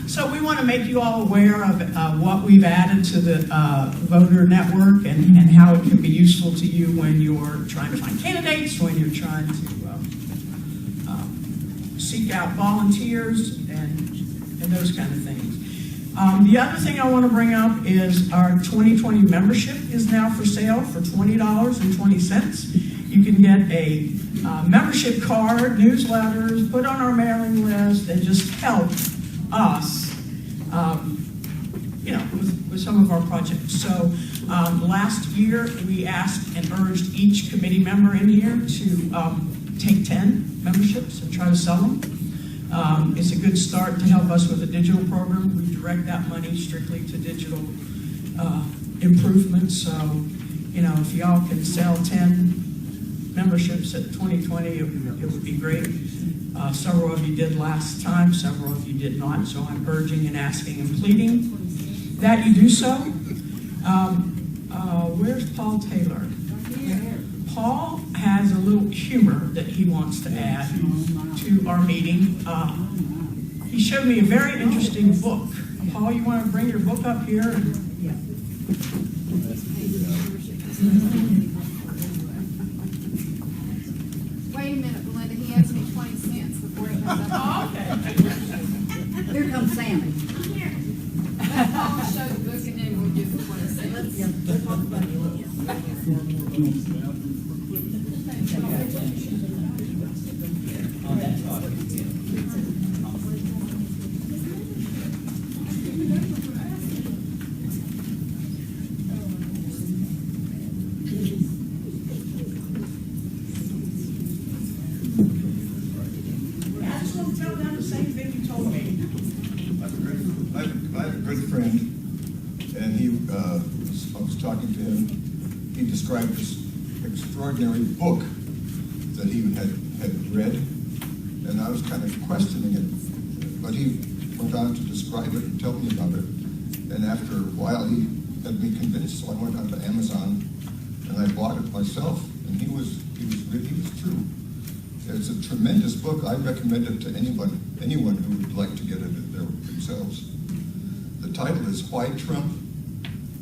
S2: So we want to make you all aware of what we've added to the voter network and how it can be useful to you when you're trying to find candidates, when you're trying to seek out volunteers and those kind of things. The other thing I want to bring up is our 2020 membership is now for sale for $20.20. You can get a membership card, newsletters, put on our mailing list, and just help us, with some of our projects. So last year we asked and urged each committee member in here to take 10 memberships and try to sell them. It's a good start to help us with the digital program. We direct that money strictly to digital improvements. So, if y'all can sell 10 memberships at 2020, it would be great. Several of you did last time, several of you did not, so I'm urging and asking and pleading that you do so. Where's Paul Taylor? Paul has a little humor that he wants to add to our meeting. He showed me a very interesting book. Paul, you want to bring your book up here?
S6: Wait a minute, Belinda, he asked me 20 cents before he comes up.
S2: Oh, okay.
S6: Here comes Sammy.
S11: I'll show the book and then we'll give the 20 cents.
S6: Let's talk about it.
S2: I just want to tell them the same thing you told me.
S14: I have a good friend, and I was talking to him. He described this extraordinary book that he had read, and I was kind of questioning it. But he went on to describe it and tell me about it. And after a while, he had me convinced, so I went on to Amazon and I bought it myself. And he was true. It's a tremendous book. I recommend it to anyone who would like to get it themselves. The title is Why Trump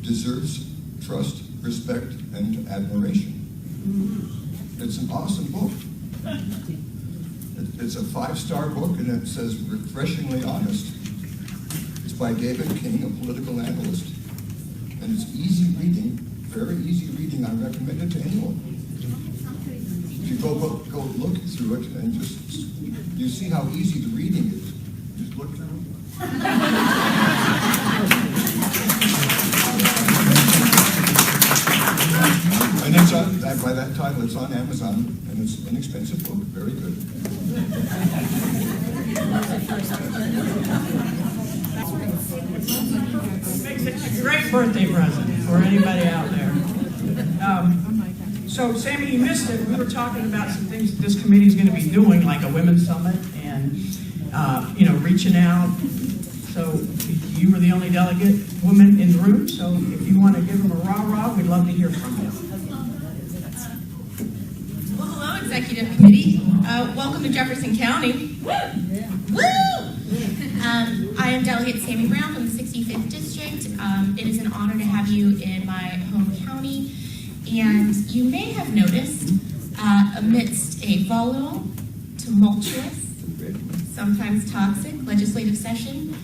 S14: Deserves Trust, Respect, and Admiration. It's an awesome book. It's a 5-star book, and it says refreshingly honest. It's by David King, a political analyst. And it's easy reading, very easy reading. I recommend it to anyone. If you go look through it and you see how easy the reading is. Just look through it. And it's by that title, it's on Amazon, and it's an inexpensive book, very good.
S2: Makes it a great birthday present for anybody out there. So, Sammy, you missed it. We were talking about some things that this committee is going to be doing, like a women's summit and, reaching out. So you were the only delegate woman in the room, so if you want to give them a rah-rah, we'd love to hear from you.
S15: Well, hello, Executive Committee. Welcome to Jefferson County. Woo! I am Delegate Sammy Brown from the 65th District. It is an honor to have you in my home county. And you may have noticed, amidst a volatile, tumultuous, sometimes toxic legislative session,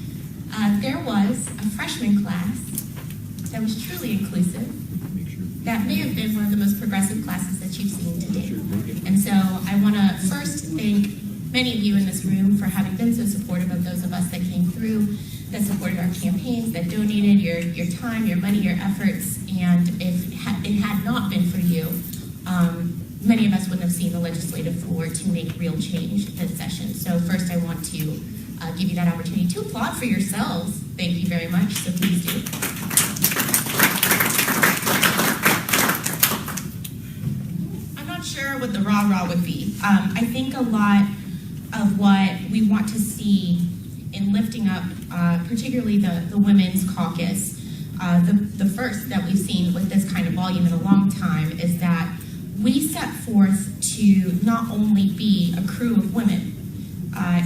S15: there was a freshman class that was truly inclusive, that may have been one of the most progressive classes that you've seen today. And so I want to first thank many of you in this room for having been so supportive of those of us that came through, that supported our campaigns, that donated your time, your money, your efforts. And if it had not been for you, many of us wouldn't have seen the legislative floor to make real change this session. So first I want to give you that opportunity to applaud for yourselves. Thank you very much, so please do. I'm not sure what the rah-rah would be. I think a lot of what we want to see in lifting up, particularly the Women's Caucus, the first that we've seen with this kind of volume in a long time, is that we set forth to not only be a crew of women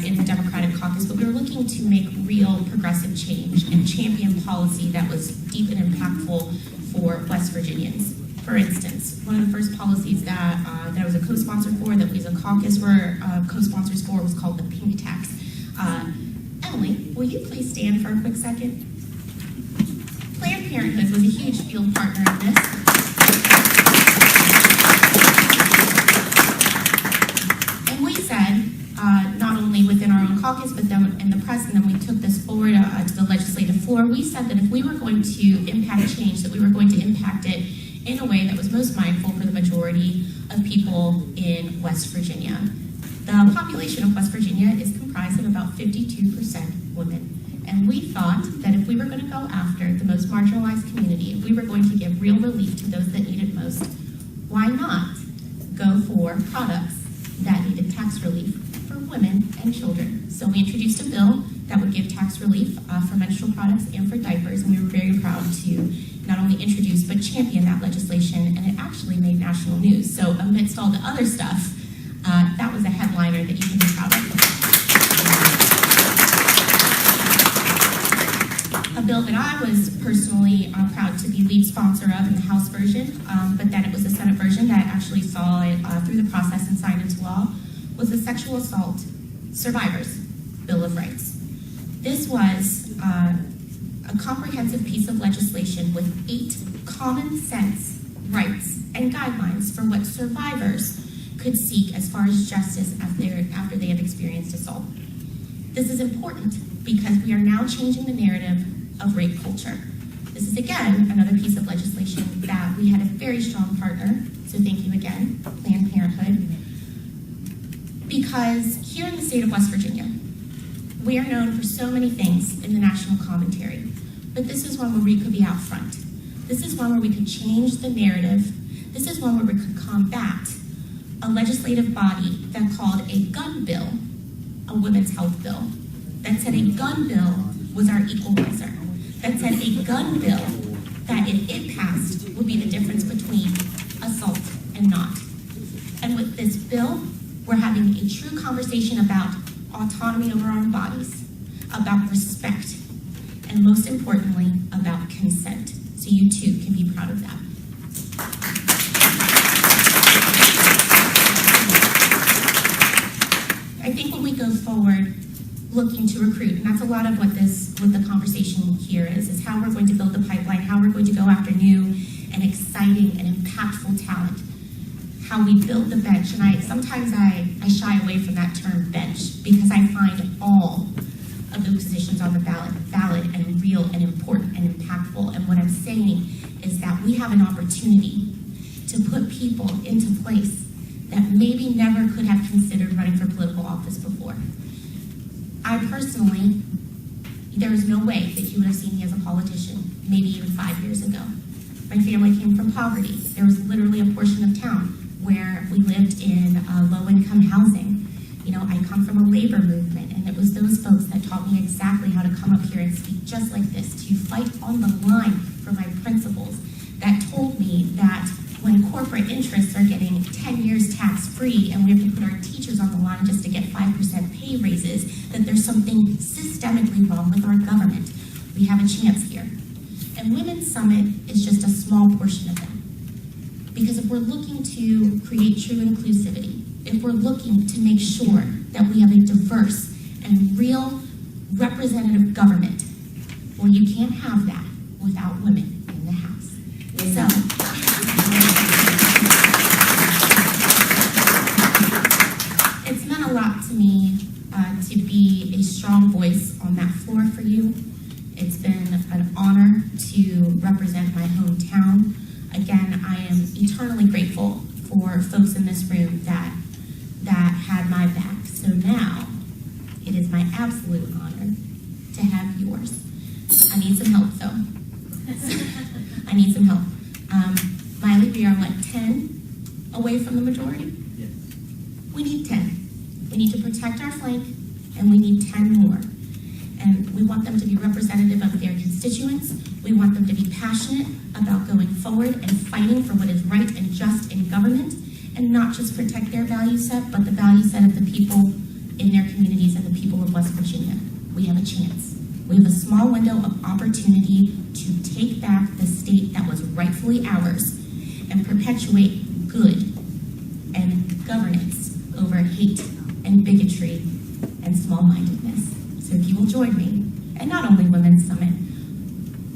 S15: in the Democratic Caucus, but we were looking to make real progressive change and champion policy that was deep and impactful for West Virginians. For instance, one of the first policies that I was a co-sponsor for, that we as a caucus were co-sponsors for, was called the pink tax. Emily, will you please stand for a quick second? Planned Parenthood was a huge field partner in this. And we said, not only within our own caucus, but then in the press, and then we took this forward to the legislative floor, we said that if we were going to impact change, that we were going to impact it in a way that was most mindful for the majority of people in West Virginia. The population of West Virginia is comprised of about 52% women. And we thought that if we were going to go after the most marginalized community, if we were going to give real relief to those that need it most, why not go for products that needed tax relief for women and children? So we introduced a bill that would give tax relief for menstrual products and for diapers, and we were very proud to not only introduce but champion that legislation, and it actually made national news. So amidst all the other stuff, that was a headliner that you can be proud of. A bill that I was personally proud to be lead sponsor of in the House version, but that it was the Senate version that actually saw it through the process and signed into law, was the Sexual Assault Survivors Bill of Rights. This was a comprehensive piece of legislation with 8 common sense rights and guidelines for what survivors could seek as far as justice after they have experienced assault. This is important because we are now changing the narrative of rape culture. This is, again, another piece of legislation that we had a very strong partner, so thank you again, Planned Parenthood, because here in the state of West Virginia, we are known for so many things in the national commentary, but this is one where we could be out front. This is one where we could change the narrative. This is one where we could combat a legislative body that called a gun bill a women's health bill, that said a gun bill was our equalizer, that said a gun bill that if it passed would be the difference between assault and not. And with this bill, we're having a true conversation about autonomy over our own bodies, about respect, and most importantly, about consent. So you too can be proud of that. I think when we go forward looking to recruit, and that's a lot of what the conversation here is how we're going to build the pipeline, how we're going to go after new and exciting and impactful talent, how we build the bench. And sometimes I shy away from that term bench because I find all of the positions on the ballot valid and real and important and impactful. And what I'm saying is that we have an opportunity to put people into place that maybe never could have considered running for political office before. I personally, there is no way that you would have seen me as a politician, maybe even 5 years ago. My family came from poverty. There was literally a portion of town where we lived in low-income housing. You know, I come from a labor movement, and it was those folks that taught me exactly how to come up here and speak just like this, to fight on the line for my principles, that told me that when corporate interests are getting 10 years tax-free and we have to put our teachers on the line just to get 5% pay raises, that there's something systemically wrong with our government. We have a chance here. And Women's Summit is just a small portion of that. Because if we're looking to create true inclusivity, if we're looking to make sure that we have a diverse and real representative government, well, you can't have that without women in the House. So, it's meant a lot to me to be a strong voice on that floor for you. It's been an honor to represent my hometown. Again, I am eternally grateful for folks in this room that had my back. So now, it is my absolute honor to have yours. I need some help, though. I need some help. Miley, we are, 10 away from the majority?
S7: Yes.
S15: We need 10. We need to protect our flank, and we need 10 more. And we want them to be representative of their constituents. We want them to be passionate about going forward and fighting for what is right and just in government, and not just protect their value set, but the value set of the people in their communities and the people of West Virginia. We have a chance. We have a small window of opportunity to take back the state that was rightfully ours and perpetuate good and governance over hate and bigotry and small-mindedness. So if you will join me, and not only Women's Summit,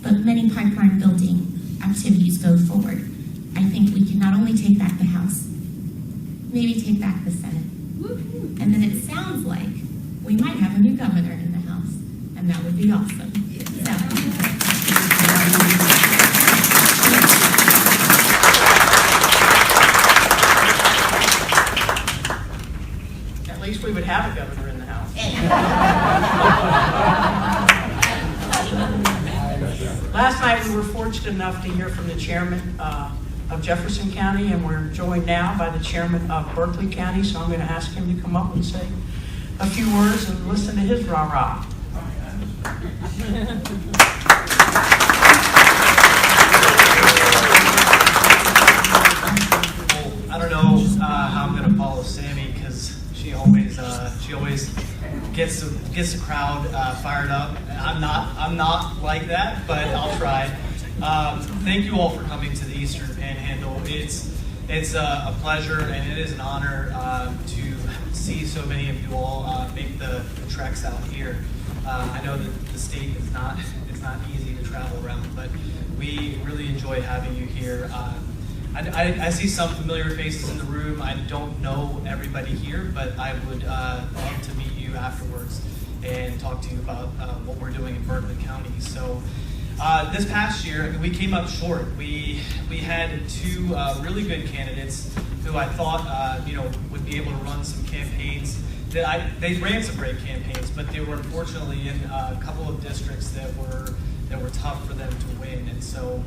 S15: but many pipeline building activities go forward, I think we can not only take back the House, maybe take back the Senate. And then it sounds like we might have a new governor in the House, and that would be awesome.
S2: At least we would have a governor in the House. Last night, we were fortunate enough to hear from the chairman of Jefferson County, and we're joined now by the chairman of Berkeley County, so I'm going to ask him to come up and say a few words and listen to his rah-rah.
S7: I don't know how I'm going to follow Sammy, because she always gets the crowd fired up. I'm not like that, but I'll try. Thank you all for coming to the Eastern Panhandle. It's a pleasure and it is an honor to see so many of you all make the treks out here. I know that the state is not easy to travel around, but we really enjoy having you here. I see some familiar faces in the room. I don't know everybody here, but I would love to meet you afterwards and talk to you about what we're doing in Berkeley County. So this past year, we came up short. We had two really good candidates who I thought would be able to run some campaigns. They ran some great campaigns, but they were unfortunately in a couple of districts that were tough for them to win. And so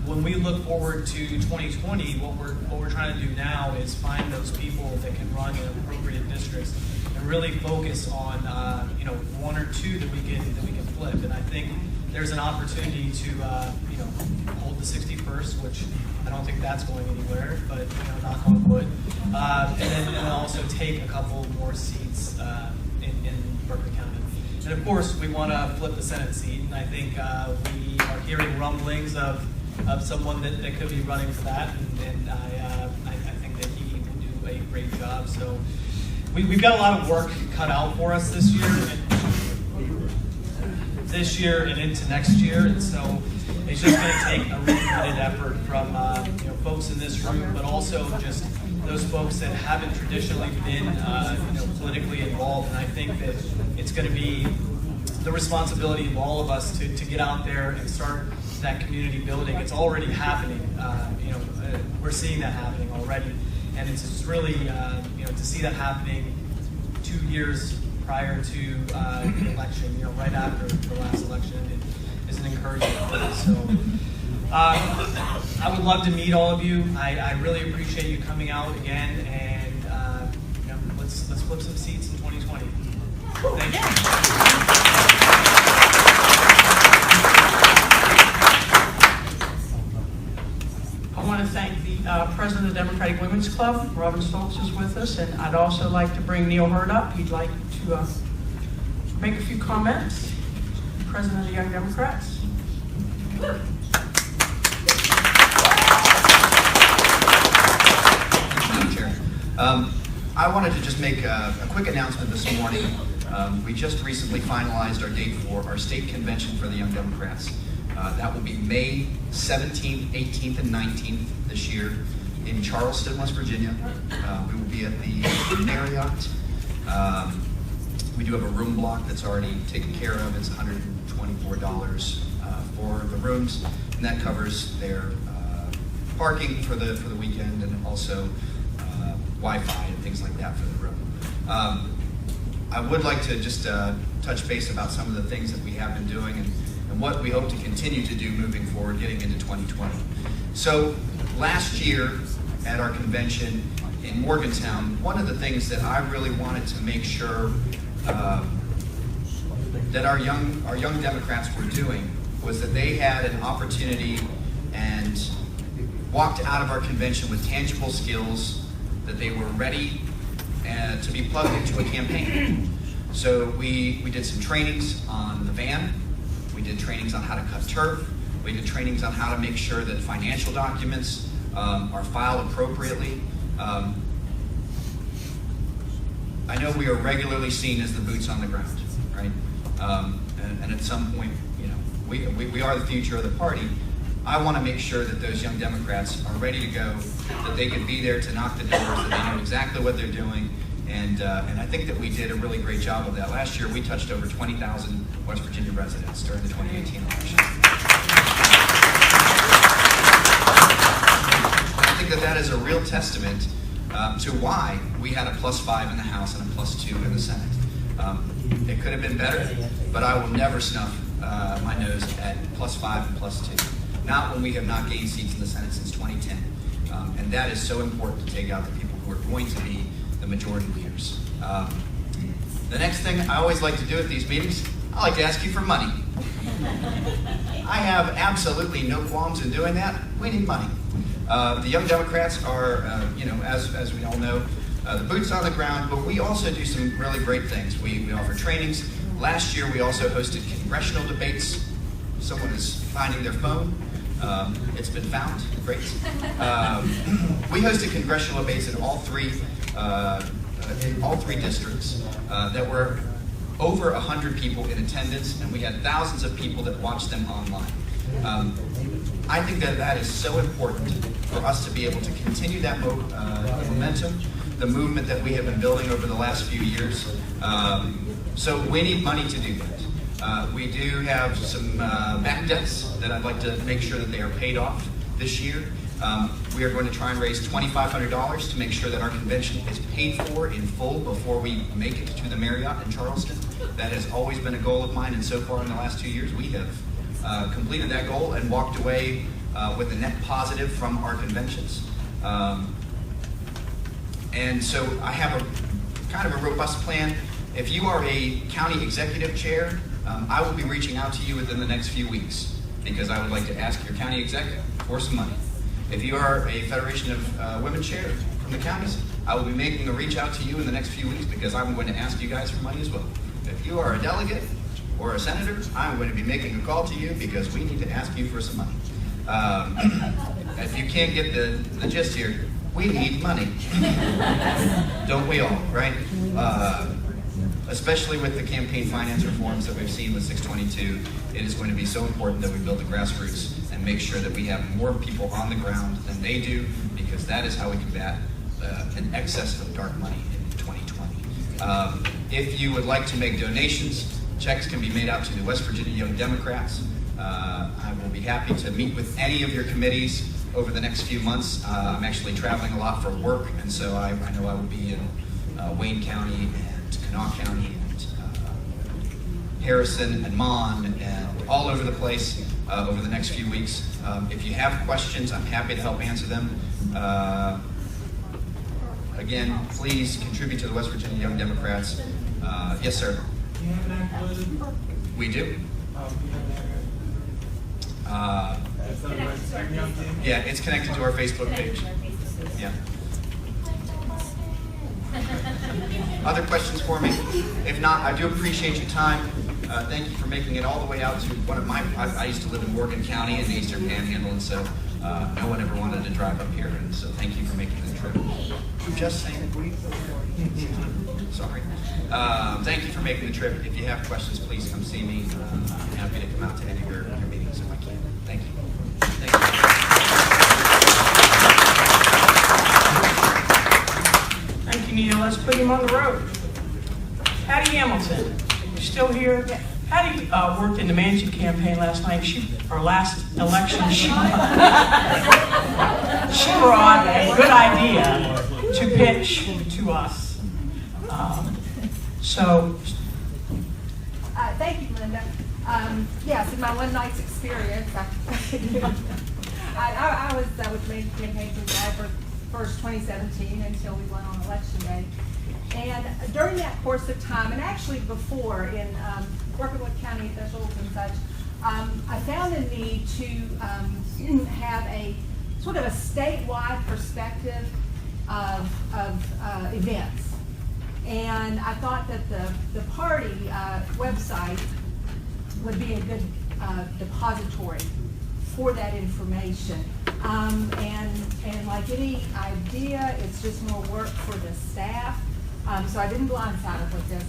S7: when we look forward to 2020, what we're trying to do now is find those people that can run in appropriate districts and really focus on one or two that we can flip. And I think there's an opportunity to hold the 61st, which I don't think that's going anywhere, but knock on wood, and then also take a couple more seats in Berkeley County. And of course, we want to flip the Senate seat, and I think we are hearing rumblings of someone that could be running for that, and I think that he will do a great job. So we've got a lot of work cut out for us this year and into next year, and so it's just going to take a really committed effort from folks in this room, but also just those folks that haven't traditionally been politically involved. And I think that it's going to be the responsibility of all of us to get out there and start that community building. It's already happening. We're seeing that happening already, and it's just really to see that happening 2 years prior to the election, right after the last election, is an encouragement for us. So I would love to meet all of you. I really appreciate you coming out again, and let's flip some seats in 2020. Thank you.
S2: I want to thank the president of the Democratic Women's Club, Robin Stoltz, is with us, and I'd also like to bring Neil Hurd up. He'd like to make a few comments. President of the Young Democrats.
S16: Madam Chair. I wanted to just make a quick announcement this morning. We just recently finalized our date for our state convention for the Young Democrats. That will be May 17th, 18th, and 19th this year in Charleston, West Virginia. We will be at the Marriott. We do have a room block that's already taken care of. It's $124 for the rooms, and that covers their parking for the weekend, and also Wi-Fi and things like that for the room. I would like to just touch base about some of the things that we have been doing and what we hope to continue to do moving forward, getting into 2020. So last year at our convention in Morgantown, one of the things that I really wanted to make sure that our young Democrats were doing was that they had an opportunity and walked out of our convention with tangible skills, that they were ready to be plugged into a campaign. So we did some trainings on the van. We did trainings on how to cut turf. We did trainings on how to make sure that financial documents are filed appropriately. I know we are regularly seen as the boots on the ground, right? And at some point, we are the future of the party. I want to make sure that those young Democrats are ready to go, that they can be there to knock the doors, that they know exactly what they're doing, and I think that we did a really great job of that. Last year, we touched over 20,000 West Virginia residents during the 2018 election. I think that is a real testament to why we had a +5 in the House and a +2 in the Senate. It could have been better, but I will never snuff my nose at +5 and +2. Not when we have not gained seats in the Senate since 2010. And that is so important to take out the people who are going to be the majority leaders. The next thing I always like to do at these meetings, I like to ask you for money. I have absolutely no qualms in doing that. We need money. The Young Democrats are, as we all know, the boots on the ground, but we also do some really great things. We offer trainings. Last year, we also hosted congressional debates. Someone is finding their phone. It's been found. Great. We hosted congressional debates in all three districts that were over 100 people in attendance, and we had thousands of people that watched them online. I think that is so important for us to be able to continue that momentum, the movement that we have been building over the last few years. So we need money to do that. We do have some back debts that I'd like to make sure that they are paid off this year. We are going to try and raise $2,500 to make sure that our convention is paid for in full before we make it to the Marriott in Charleston. That has always been a goal of mine, and so far in the last 2 years, we have completed that goal and walked away with a net positive from our conventions. And so I have a kind of a robust plan. If you are a county executive chair, I will be reaching out to you within the next few weeks because I would like to ask your county executive for some money. If you are a Federation of Women chair from the counties, I will be making a reach out to you in the next few weeks because I'm going to ask you guys for money as well. If you are a delegate or a senator, I'm going to be making a call to you because we need to ask you for some money. If you can't get the gist here, we need money. Don't we all, right? Especially with the campaign finance reforms that we've seen with 622, it is going to be so important that we build the grassroots and make sure that we have more people on the ground than they do, because that is how we combat an excess of dark money in 2020. If you would like to make donations, checks can be made out to the West Virginia Young Democrats. I will be happy to meet with any of your committees over the next few months. I'm actually traveling a lot for work, and so I know I will be in Wayne County and Kanawha County and Harrison and Mon and all over the place over the next few weeks. If you have questions, I'm happy to help answer them. Again, please contribute to the West Virginia Young Democrats. Yes, sir.
S9: Do you have an active?
S16: We do.
S9: Do you have an active?
S16: Yeah, it's connected to our Facebook page. Yeah. Other questions for me? If not, I do appreciate your time. Thank you for making it all the way out to one of my, I used to live in Morgan County in the Eastern Panhandle, and so no one ever wanted to drive up here, and so thank you for making the trip. Just saying. Sorry. Thank you for making the trip. If you have questions, please come see me. I'm happy to come out to any of your meetings if I can. Thank you. Thank you.
S2: Thank you, Neil. Let's put him on the road. Patty Hamilton, you still here? Patty worked in the Manchin campaign last night. Our last election, she brought a good idea to pitch to us.
S17: Thank you, Linda. Yes, in my one night's experience, I was with the Manchin campaign from July 1st, 2017 until we went on election day. And during that course of time, and actually before, in working with county officials and such, I found a need to have a sort of a statewide perspective of events. And I thought that the party website would be a good depository for that information. And like any idea, it's just more work for the staff. So I didn't blindside them with this.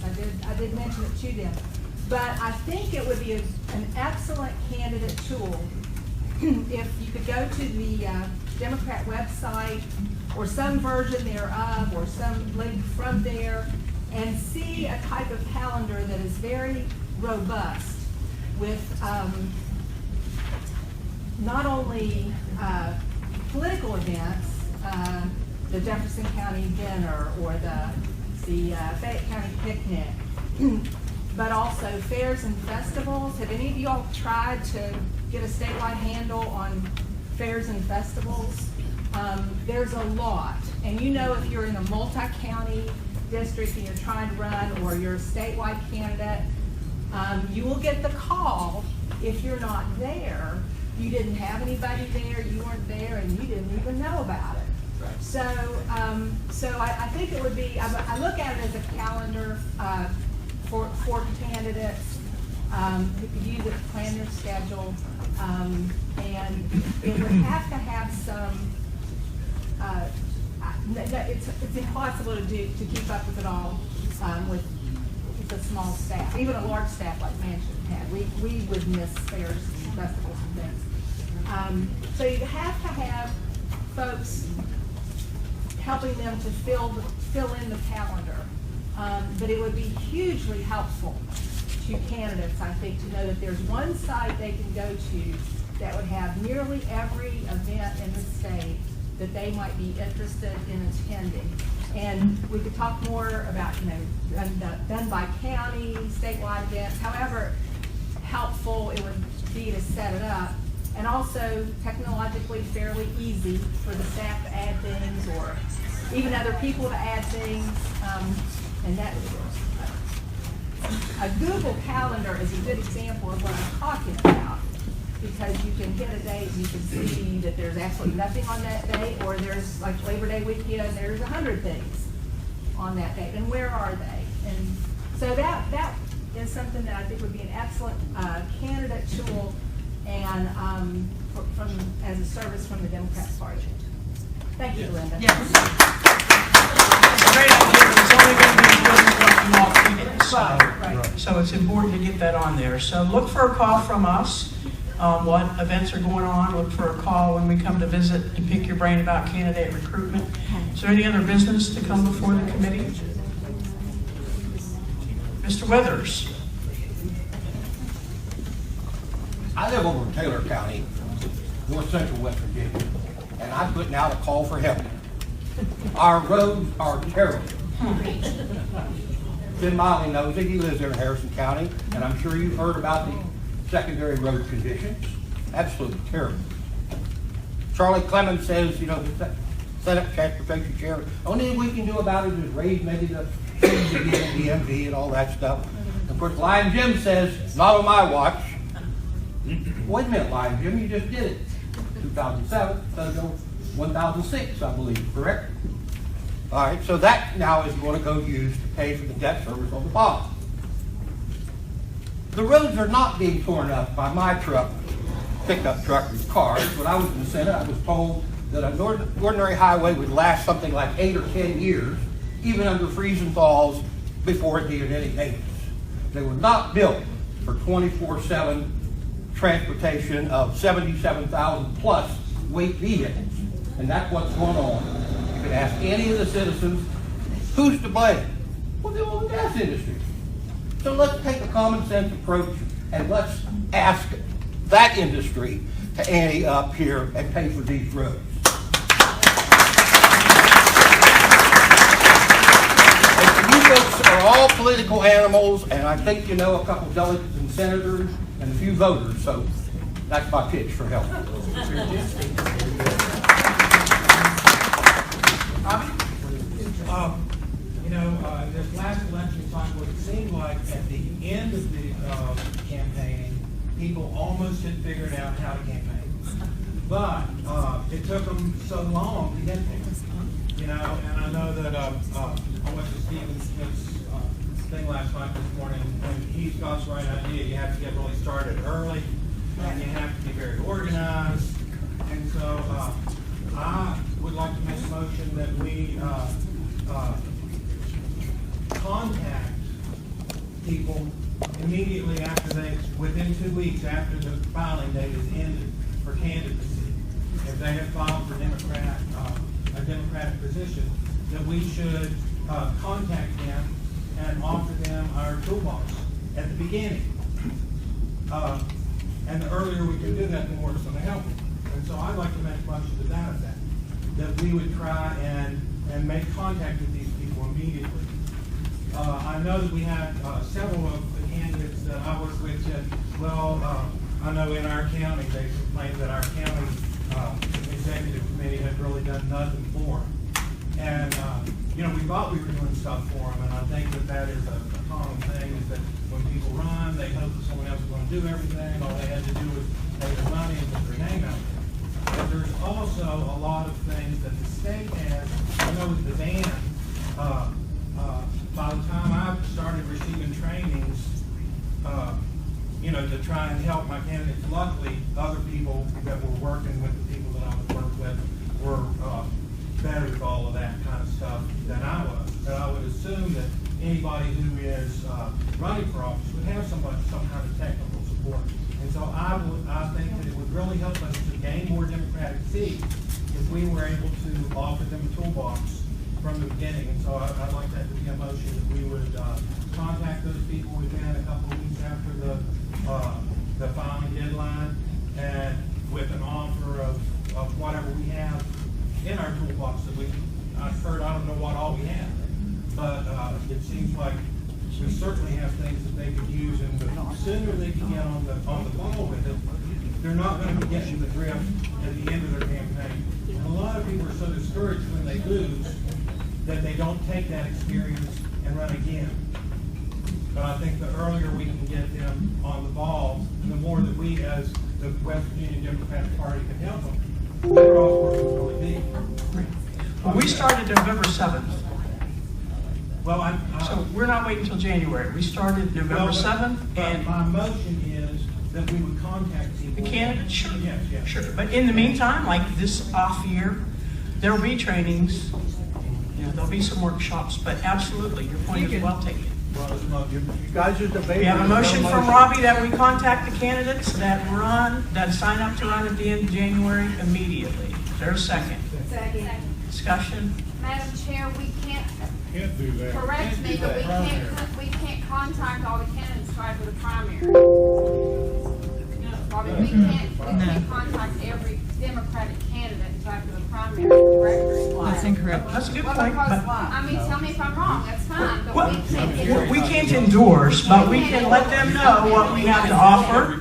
S17: I did mention it to them. But I think it would be an excellent candidate tool if you could go to the Democrat website or some version thereof or some link from there and see a type of calendar that is very robust with not only political events, the Jefferson County dinner or the Fayette County picnic, but also fairs and festivals. Have any of you all tried to get a statewide handle on fairs and festivals? There's a lot. And you know, if you're in a multi-county district and you're trying to run, or you're a statewide candidate, you will get the call if you're not there. You didn't have anybody there, you weren't there, and you didn't even know about it. Right. So I think it would be, I look at it as a calendar for candidates who could use it to plan their schedule, and it would have to have some, it's impossible to keep up with it all with a small staff. Even a large staff like Manchin had, we would miss fairs and festivals and things. So you have to have folks helping them to fill in the calendar. But it would be hugely helpful to candidates, I think, to know that there's one site they can go to that would have nearly every event in the state that they might be interested in attending. And we could talk more about, done by county, statewide events, however helpful it would be to set it up. And also technologically fairly easy for the staff to add things, or even other people to add things. And that a Google Calendar is a good example of what I'm talking about, because you can hit a date and you can see that there's absolutely nothing on that day, or there's like Labor Day weekend, there's 100 things on that date, and where are they? And so that is something that I think would be an excellent candidate tool, and as a service from the Democrat Party. Thank you, Linda.
S2: Yes. Great idea. It's only going to be as good as what you all tweeted. So it's important to get that on there. So look for a call from us. What events are going on. Look for a call when we come to visit and pick your brain about candidate recruitment. Is there any other business to come before the committee? Mr. Withers.
S18: I live over in Taylor County, north central West Virginia, and I'm putting out a call for help. Our roads are terrible. Ben Miley knows it. He lives there in Harrison County, and I'm sure you've heard about the secondary road conditions. Absolutely terrible. Charlie Clemens says, you know, the Senate Transportation Chair, only thing we can do about it is raise maybe the fees again, DMV and all that stuff. And of course, Lion Jim says, not on my watch. Wait a minute, Lion Jim, you just did it. 2007, so 1006, I believe, correct? All right, so that now is going to go used to pay for the debt service on the bond. The roads are not being torn up by my truck, pickup truck with cars. When I was in the Senate, I was told that an ordinary highway would last something like 8 or 10 years, even under freeze and thaws, before it needed any maintenance. They were not built for 24/7 transportation of 77,000 plus weight vehicles. And that's what's going on. You can ask any of the citizens, who's to blame? Well, the oil and gas industry. So let's take a common sense approach and let's ask that industry to ante up here and pay for these roads. And you folks are all political animals, and I think you know a couple delegates and senators and a few voters, so that's my pitch for help.
S9: This last election cycle, it seemed like at the end of the campaigning, people almost had figured out how to campaign. But it took them so long to get there. And I know that I went to Stephen Smith's thing last night this morning, and he's got the right idea. You have to get really started early, and you have to be very organized. And so I would like to make a motion that we contact people immediately after within 2 weeks after the filing date is ended for candidacy. If they have filed for a Democratic position, that we should contact them and offer them our toolbox at the beginning. And the earlier we can do that, the more it's going to help them. And so I'd like to make a motion to that effect, that we would try and make contact with these people immediately. I know that we had several of the candidates that I work with said, well, I know in our county, they complained that our county executive committee had really done nothing for them. And, we thought we were doing stuff for them, and I think that is a common thing, is that when people run, they hope that someone else is going to do everything. All they had to do was pay their money and put their name out there. But there's also a lot of things that the state has. I know with the van, by the time I started receiving trainings, to try and help my candidates, luckily, other people that were working with the people that I would work with were better with all of that kind of stuff than I was. But I would assume that anybody who is running for office would have some kind of technical support. And so I think that it would really help us to gain more Democratic seats if we were able to offer them a toolbox from the beginning. And so I'd like that to be a motion that we would contact those people within a couple of weeks after the filing deadline, and with an offer of whatever we have in our toolbox that I've heard, I don't know what all we have, but it seems like we certainly have things that they could use, and the sooner they can get on the ball with it, they're not going to be getting the drift at the end of their campaign. And a lot of people are so discouraged when they lose that they don't take that experience and run again. But I think the earlier we can get them on the ball, the more that we as the West Virginia Democratic Party can help them, the better off we're going to be.
S2: Well, we started November 7th.
S9: Well,
S2: so we're not waiting until January. We started November 7th.
S9: And my motion is that we would contact people.
S2: The candidates, sure.
S9: Yes.
S2: Sure. But in the meantime, like this off year, there will be trainings. There'll be some workshops, but absolutely, your point is well taken.
S8: Well, you guys are debating.
S2: We have a motion from Robbie that we contact the candidates that sign up to run at the end of January immediately. Is there a second?
S11: Second.
S2: Discussion?
S11: Madam Chair, we can't
S5: do that.
S11: correct me, but we can't contact all the candidates right for the primary. Robbie, we can't contact every Democratic candidate right for the primary, correct?
S2: That's incorrect. That's a good point, but
S11: I mean, tell me if I'm wrong, that's fine, but
S2: well,
S11: we can't.
S2: we can't endorse, but we can let them know what we have to offer.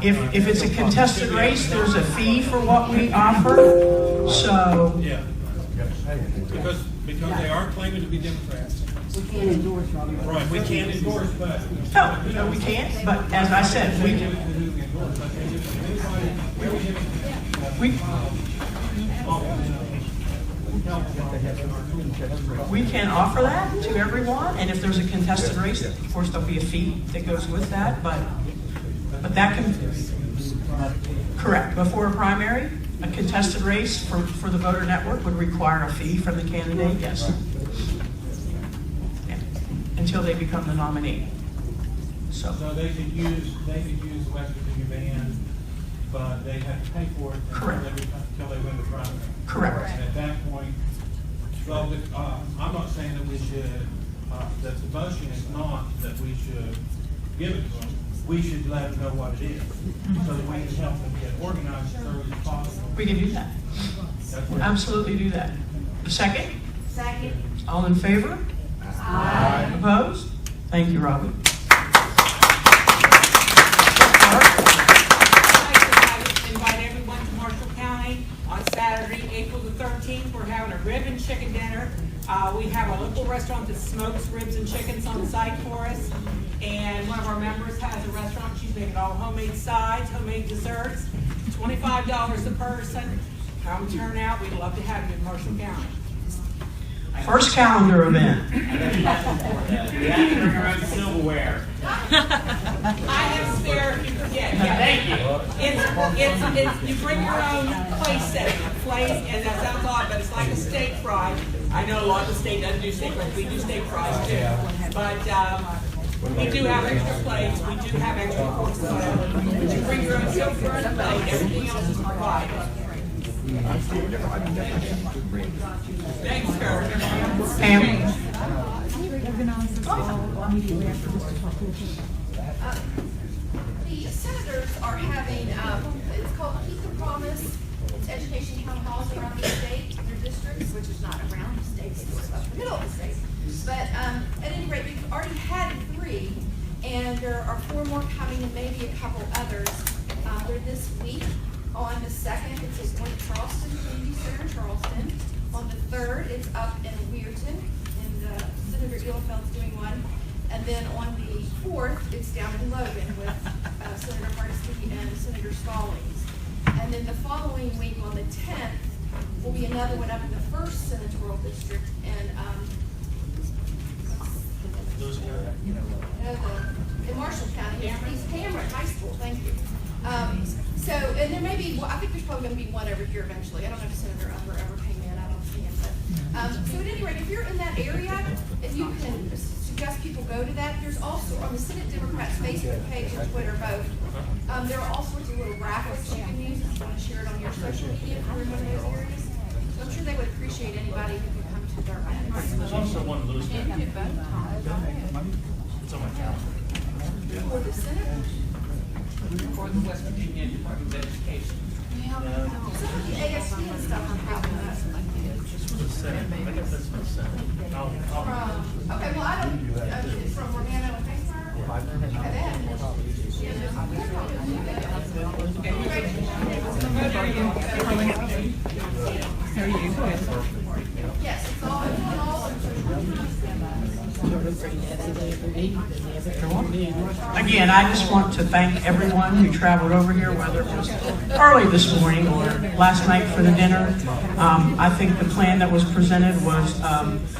S2: If it's a contested race, there's a fee for what we offer. So
S10: Yeah. Because they are claiming to be Democrats.
S6: We can't endorse, Robbie.
S10: Right, we can't endorse, but.
S2: no, we can't. But as I said, we can offer that to everyone, and if there's a contested race, of course there'll be a fee that goes with that. But that can correct before a primary, a contested race for the voter network would require a fee from the candidate. Yes, yeah. Until they become the nominee.
S10: So they could use the West Virginia van, but they have to pay for it until they win the primary.
S2: Correct.
S10: And at that point, well, I'm not saying that we should, that the motion is not that we should give it to them. We should let them know what it is, so that we can help them get organized as early as possible.
S2: We can do that. Absolutely do that. Second?
S11: Second.
S2: All in favor?
S11: Aye.
S2: Opposed? Thank you, Robbie.
S4: Invite everyone to Marshall County on Saturday, April the 13th. We're having a rib and chicken dinner. We have a local restaurant that smokes ribs and chickens on site for us. And one of our members has a restaurant. She's making all homemade sides, homemade desserts. $25 a person. Come turn out. We'd love to have you in Marshall County.
S2: First calendar event.
S12: You have to bring your own silverware.
S4: I have spare if you forget. Yeah.
S12: Thank you.
S4: It's you bring your own place setting. Place, and that sounds odd, but it's like a steak fry. I know a lot of the state doesn't do steak fries. We do steak fries too. But we do have extra plates. We do have extra forks. You bring your own silverware and plate. Everything else is provided. Thanks, Kurt.
S2: Pam?
S11: The senators are having, it's called Keep the Promise. It's education town halls around the state, their districts, which is not around the state, it's sort of up the middle of the state. But at any rate, we've already had 3, and there are 4 more coming, and maybe a couple others. They're this week. On the 2nd, it's at Charleston Community Center in Charleston. On the 3rd, it's up in Weirton, and Senator Ihlefeld's doing one. And then on the 4th, it's down in Logan with Senator Hardesty and Senator Stallings. And then the following week, on the 10th, will be another one up in the 1st Senatorial District in Marshall County, East Cameron High School. Thank you. So, and there may be, well, I think there's probably going to be one over here eventually. I don't know if Senator Umber ever came in. I don't see him. But, so at any rate, if you're in that area, if you can suggest people go to that, there's also on the Senate Democrats Facebook page and Twitter both, there are all sorts of little graphics you can use if you want to share it on your social media if you're in one of those areas. So I'm sure they would appreciate anybody who can come to their event.
S10: There's also one of those. It's on my calendar.
S11: For the Senate?
S4: For the West Virginia Department of Education.
S11: Some of the ASC and stuff are having that. Okay, well, I don't, it's from Orlando and Pittsburgh. Okay, they yes, it's all
S2: Again, I just want to thank everyone who traveled over here, whether it was early this morning or last night for the dinner. I think the plan that was presented was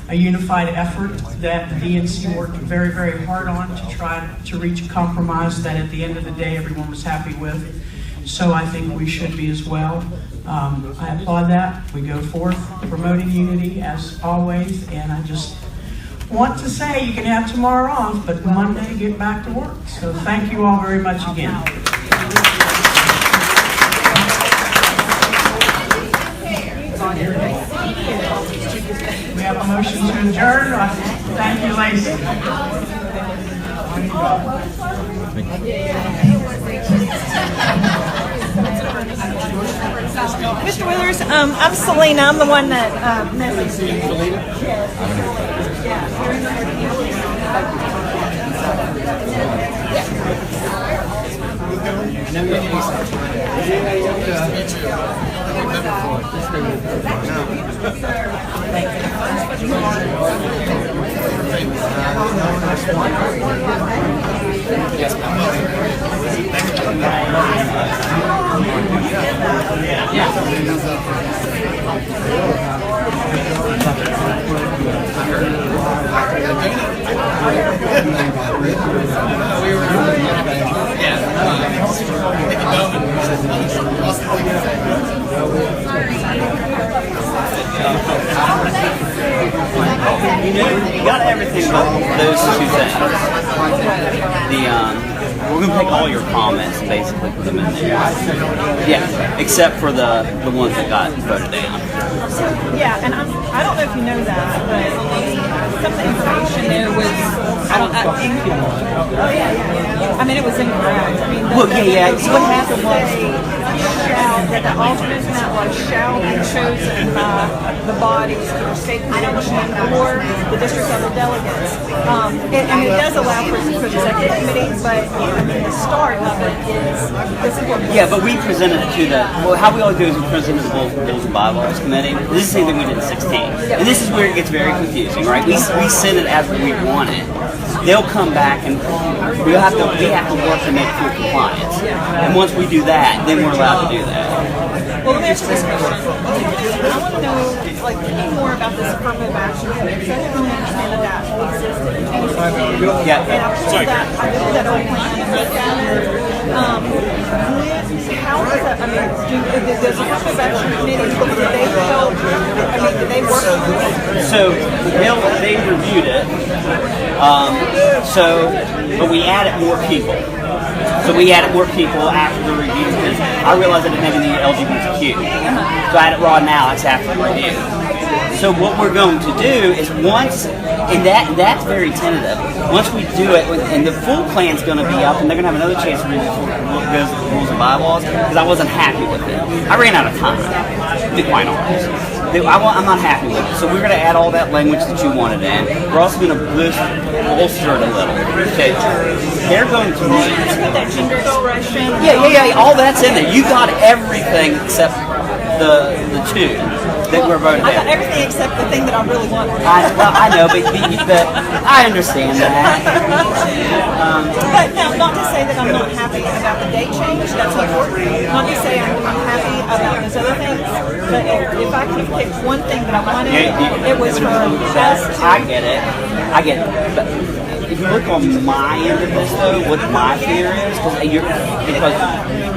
S2: a unified effort that the DNC worked very, very hard on to try to reach a compromise that at the end of the day everyone was happy with. So I think we should be as well. I applaud that. We go forth promoting unity as always, and I just want to say you can have tomorrow off, but Monday get back to work. So thank you all very much again. We have a motion to adjourn. Thank you, Lacey.
S19: Mr. Withers, I'm Selena. I'm the one that messaged you.
S12: You got everything but those two things. We're gonna take all your comments and basically put them in there. Yeah, except for the ones that got voted down.
S19: Yeah, and I don't know if you know that, but some of the information there was I mean, it was incorrect. I mean,
S12: Well, yeah. So what happened was
S19: that the alternates and at-large shall be chosen by the bodies, either state convention or the district level delegates. And it does allow for the executive committee, but the start of it is important.
S12: Yeah, but we presented it to how we all do is we presented the Rules and Bylaws Committee. This is the same thing we did in 16. And this is where it gets very confusing, right? We send it as we want it. They'll come back and we have to work to make full compliance. And once we do that, then we're allowed to do that.
S19: Well, let me ask you this question. I want to know, more about this affirmative action committee, because I didn't really understand that existed.
S12: Yeah.
S19: And I pulled that old plan and looked at it. How does that, does the affirmative action committee, did they help, did they work on this?
S12: So, they reviewed it. But we added more people. So we added more people after the review because I realized I didn't have any LGBTQ. So I had it raw now, it's after the review. So what we're going to do is and that's very tentative. Once we do it, and the full plan's going to be up, and they're going to have another chance to read the rules and bylaws, because I wasn't happy with it. I ran out of time, to be quite honest. I'm not happy with it. So we're going to add all that language that you wanted in. We're also going to bolster it a little. Okay. They're going to meet.
S19: Put that gender expression.
S12: Yeah. All that's in there. You got everything except the two that were voted
S19: I got
S12: down.
S19: everything except the thing that I really wanted.
S12: I know, but I understand that.
S19: But now, not to say that I'm not happy about the date change. That's important. Not to say I'm happy about those other things. But if I could have picked one thing that I wanted, it was for us to.
S12: I get it. But if you look on my end of this, though, what my fear is, because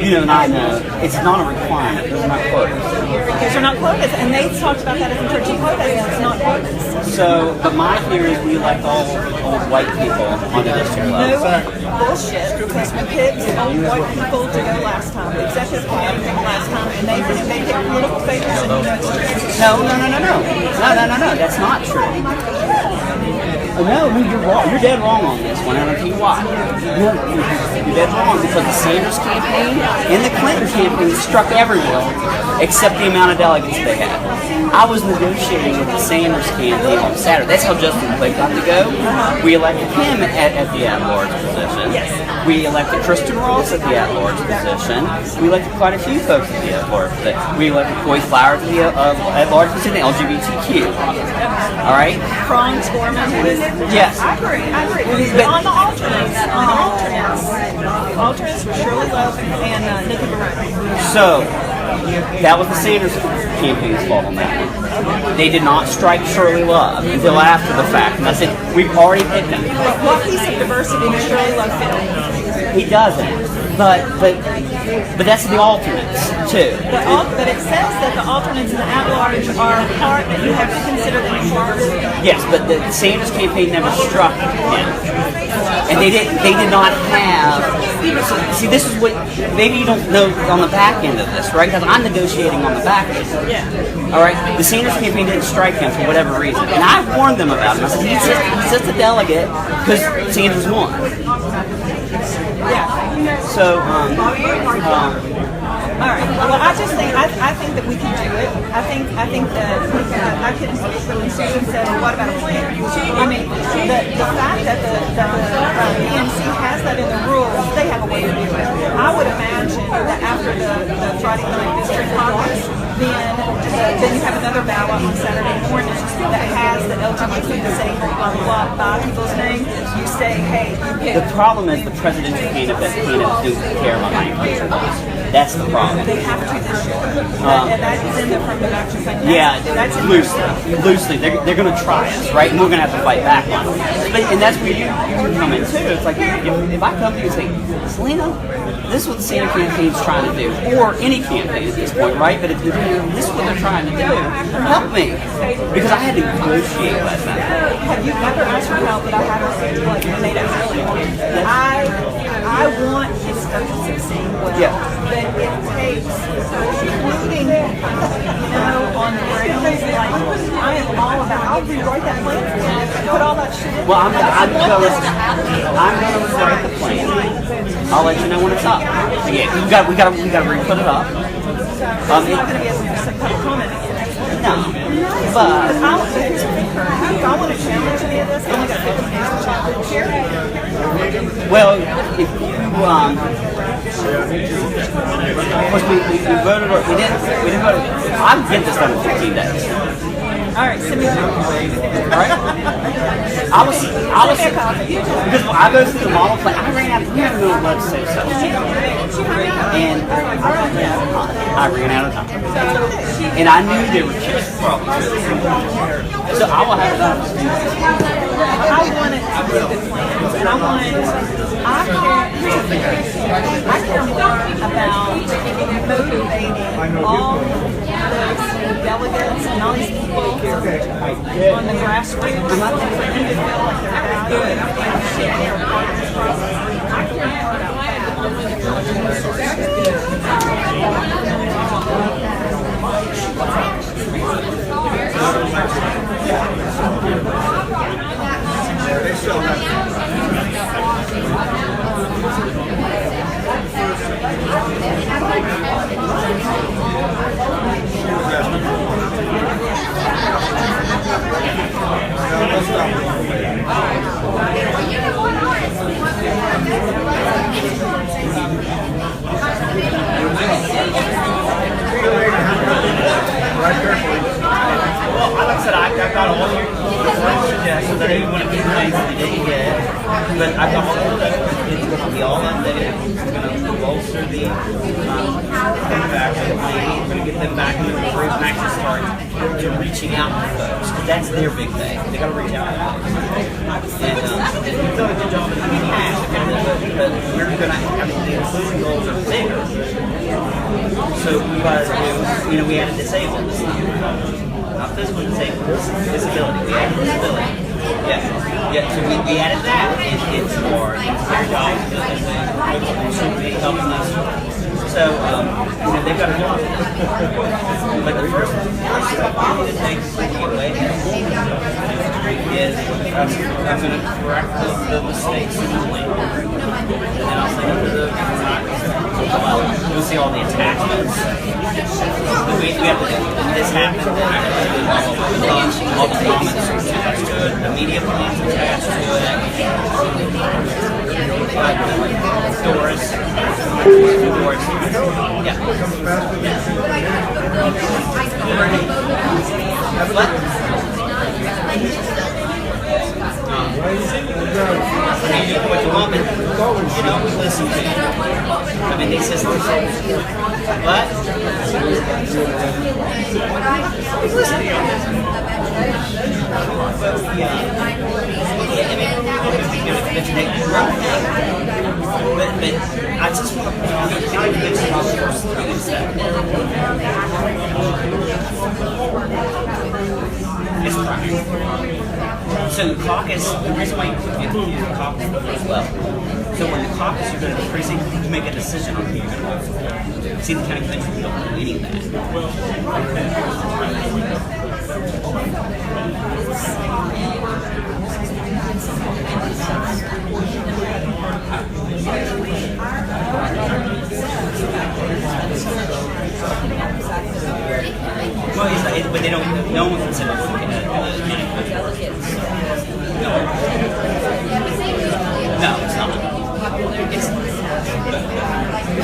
S12: you know and I know, it's not a requirement. Those are not quotas.
S19: Because they're not quotas, and they talked about that as encouraging quotas, and it's not quotas.
S12: So, but my fear is we elect all white people on the district level.
S19: No bullshit, because we picked old white people to go last time. The executive committee picked last time, and they picked political favorites, and you know it's true.
S12: No, that's not true. No, you're wrong. You're dead wrong on this one, and I'll tell you why. You're dead wrong because the Sanders campaign and the Clinton campaign struck everyone except the amount of delegates they had. I was negotiating with the Sanders campaign on Saturday. That's how Justin Blake got to go. We elected him at the at-large position.
S19: Yes.
S12: We elected Kristen Ross at the at-large position. We elected quite a few folks at the at-large position. We elected Coy Flower at the at-large position, LGBTQ. All right?
S19: Franz Gorman.
S12: Yes.
S19: I agree. But on the alternates, alternates were Shirley Love and Nikki Barone.
S12: So, that was the Sanders campaign's fault on that one. They did not strike Shirley Love until after the fact. And I said, we've already picked him.
S19: But what piece of diversity does Shirley Love fit?
S12: He doesn't. But that's the alternates, too.
S19: But it says that the alternates and the at-large are part that you have to consider them part.
S12: Yes, but the Sanders campaign never struck him. and they did not have. See, this is what maybe you don't know on the back end of this, right? Because I'm negotiating on the back end.
S19: Yeah.
S12: All right. The Sanders campaign didn't strike him for whatever reason, and I warned them about it. I said he's just a delegate because Sanders won.
S19: Yeah.
S12: So,
S19: all right. Well, I just think I think that we can do it. I think that I couldn't speak for when Susan said, well, "What about a plan?" I mean, the fact that the PNC has that in the rules, they have a way to do it. I would imagine that after the Friday night district caucus, then you have another ballot on Saturday morning that has the LGBT say by people's names. You say, hey, you pick.
S12: the problem is the presidential candidates don't care about my inclusion laws. That's the problem.
S19: They have to this year. And that is in the affirmative action plan. That's
S12: Loosely. They're going to try us, right? And we're going to have to fight back on it. And that's where you come in too. It's like if I come to you and say, Selena, this is what the Sanders campaign's trying to do, or any campaign at this point, right? But if this is what they're trying to do, help me, because I had to negotiate last night.
S19: Have you ever asked for help that I haven't made it really? I want his stuff to succeed well, but it takes including, on the ground. Like I am all about. I'll rewrite that plan for you. Put all that shit in.
S12: Well, I'm gonna rewrite the plan. I'll let you know when it's up. Yeah, we gotta re-put it up.
S19: It's not going to be some kind of comment again.
S12: No, but
S19: if I want to challenge any of this, I only got 50 days to challenge here.
S12: well, if you of course we voted or we didn't vote. I'll get this done in 15 days.
S19: All right, send me a copy.
S12: All right. I was because I go through the model plan. I ran out. We had a middle legislative session, and I ran out of time. And I knew there were huge problems. So I will have it done.
S19: I want it to be a good plan, and I care more about motivating all those delegates and all these people on the grassroots for them to feel like they're valued and share part of this process. I care more about
S12: Well, like I said, I got all your suggestions. I didn't want to keep things that they didn't get, but I got all of that. It's going to be all updated. It's going to bolster the action plan. We're going to get them back into the group and actually start reaching out to folks, because that's their big thing. They got to reach out to folks. And we've done a good job of doing that, but we're going to have the inclusion goals are bigger. So we got to do, we added disabled this time. Not physically disabled, disability. We added disability. Yeah. So we added that into our job because should be helping us. So they've got a job. But the first step it takes to get away is I'm going to correct the mistakes in the plan. And I'll say you'll see all the attachments. We have to do this happened, all the comments are attached to it, the media plans are attached to it. Doors. What you want me to listen to. I mean, these systems. What? But I just want to get it's practical. So So the caucus, the reason why you do the caucus is the first level. So when the caucus, you go to the precinct, you make a decision on who you're going to vote for. See, the county convention, you don't do any of that. Well, but they don't. No one considers the county convention. No, it's not.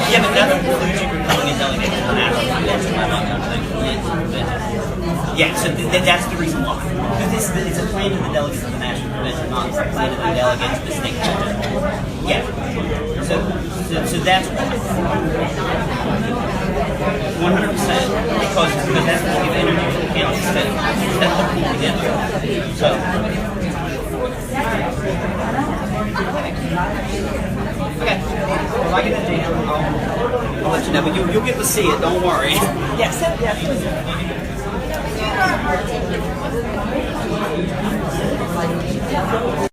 S12: Yeah, but that includes you becoming a delegate to the national convention. I'm not going to think. Yeah, so that's the reason why. Because it's a plan to the delegates of the national convention, not a plan to the delegates of the state convention. Yeah. So that's why. 100%. Because that's what we give energy to the county state. That's what we put together. So. Okay. If I get it down, I'll let you know. But you'll get to see it. Don't worry.
S19: Yes. Yes.